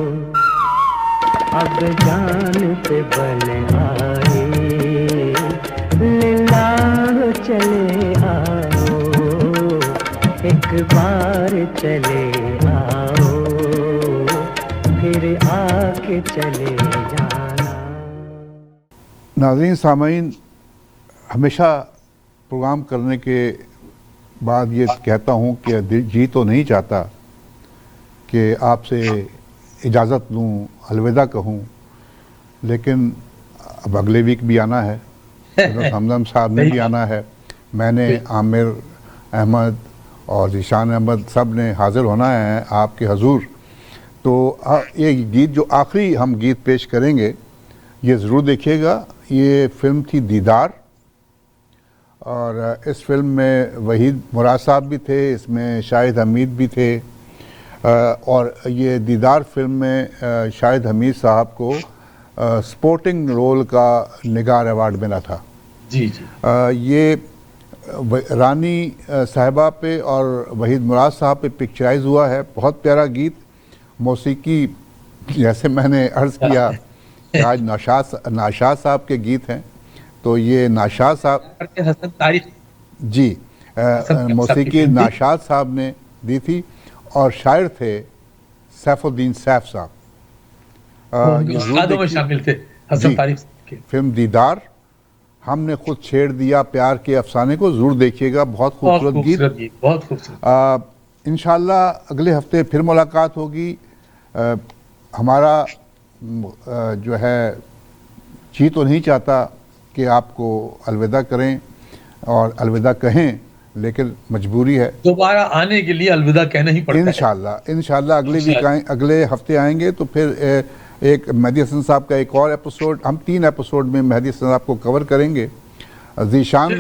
अब जान पे बन आए, निलाह चले आओ, एक बार चले आओ, फिर आके चले जाना। नाज़रीन सामीन, हमेशा प्रोग्राम करने के बाद ये कहता हूँ कि जी तो नहीं चाहता कि आपसे इजाज़त लूँ, अलविदा कहूँ, लेकिन अब अगले वीक भी आना है, हमदम साहब ने भी आना है, मैंने, आमिर अहमद और ज़ीशान अहमद सब ने हाज़िर होना है आपके हजूर। तो ये गीत जो आखिरी हम गीत पेश करेंगे ये ज़रूर देखिएगा। ये फ़िल्म थी दीदार, और इस फिल्म में वहीद मुराद साहब भी थे, इसमें शाहिद हमीद भी थे, और ये दीदार फिल्म में शाहिद हमीद साहब को स्पोर्टिंग रोल का निगार अवार्ड मिला था। जी जी। ये रानी साहिबा पे और वहीद मुराद साहब पे पिक्चराइज हुआ है। बहुत प्यारा गीत, मौसीकी जैसे मैंने अर्ज़ किया कि आज नाशाद साहब के गीत हैं, तो ये नाशाद साहब हसन तारिक जी मौसीकी नाशाद साहब ने दी थी, और शायर थे सैफुद्दीन सैफ साहब। में शामिल थे हसन तारिक के। फिल्म दीदार, हमने खुद छेड़ दिया प्यार के अफसाने को, जरूर देखिएगा, बहुत खूबसूरत गीत, बहुत खूबसूरत। इंशाल्लाह अगले हफ्ते फिर मुलाकात होगी। हमारा जो है जी तो नहीं चाहता कि आपको अलविदा करें और अलविदा कहें, लेकिन मजबूरी है, दोबारा आने के लिए अलविदा कहना ही पड़ता है। इंशाल्लाह अगले हफ्ते आएंगे तो फिर एक मेहदी हसन साहब का एक और एपिसोड, हम 3 एपिसोड में मेहदी हसन साहब को कवर करेंगे। ज़ीशान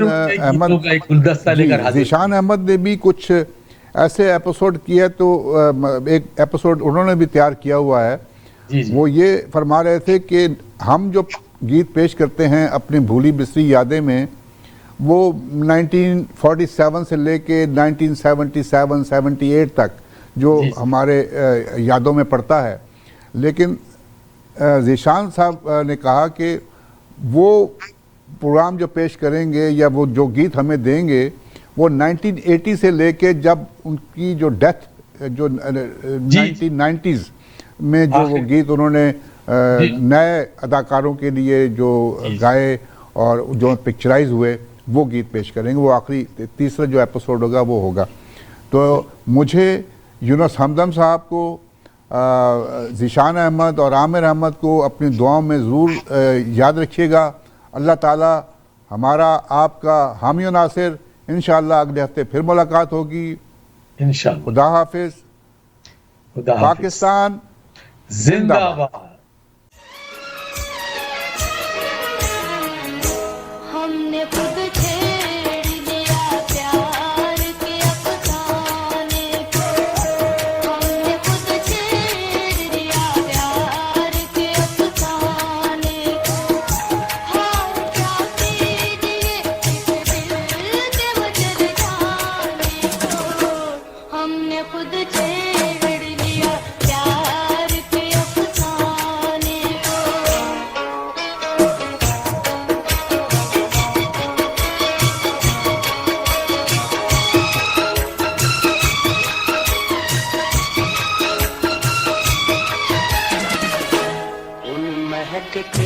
अहमद ने भी कुछ ऐसे एपिसोड किए, तो एक एपिसोड उन्होंने भी तैयार किया हुआ है। वो ये फरमा रहे थे कि हम जो गीत पेश करते हैं अपनी भूली बिसरी यादें में, वो 1947 से लेके 1977-78 तक जो हमारे यादों में पड़ता है, लेकिन ज़ीशान साहब ने कहा कि वो प्रोग्राम जो पेश करेंगे या वो जो गीत हमें देंगे वो 1980 से लेके जब उनकी जो डेथ जो 1990s में जो वो गीत उन्होंने नए अदाकारों के लिए जो गाए और जो पिक्चराइज हुए, वो गीत पेश करेंगे। वो आखिरी तीसरा जो एपिसोड होगा वो होगा। तो मुझे, यूनुस हमदम साहब को, ज़ीशान अहमद और आमिर अहमद को अपनी दुआओं में ज़रूर याद रखिएगा। अल्लाह ताला हमारा आपका हामी और नासिर। इंशाअल्लाह अगले हफ्ते फिर मुलाकात होगी। इंशाअल्लाह। खुदा हाफिज। पाकिस्तान जिंदाबाद। हमने खुद छेड़ दिया प्यार के अफसाने को, हमने खुद छेड़ दिया प्यार के अफसाने को, हाँ क्या कीजिए इस दिल के वचन जाने को, हमने खुद छेड़ दिया प्यार के अफसाने को। उन महकते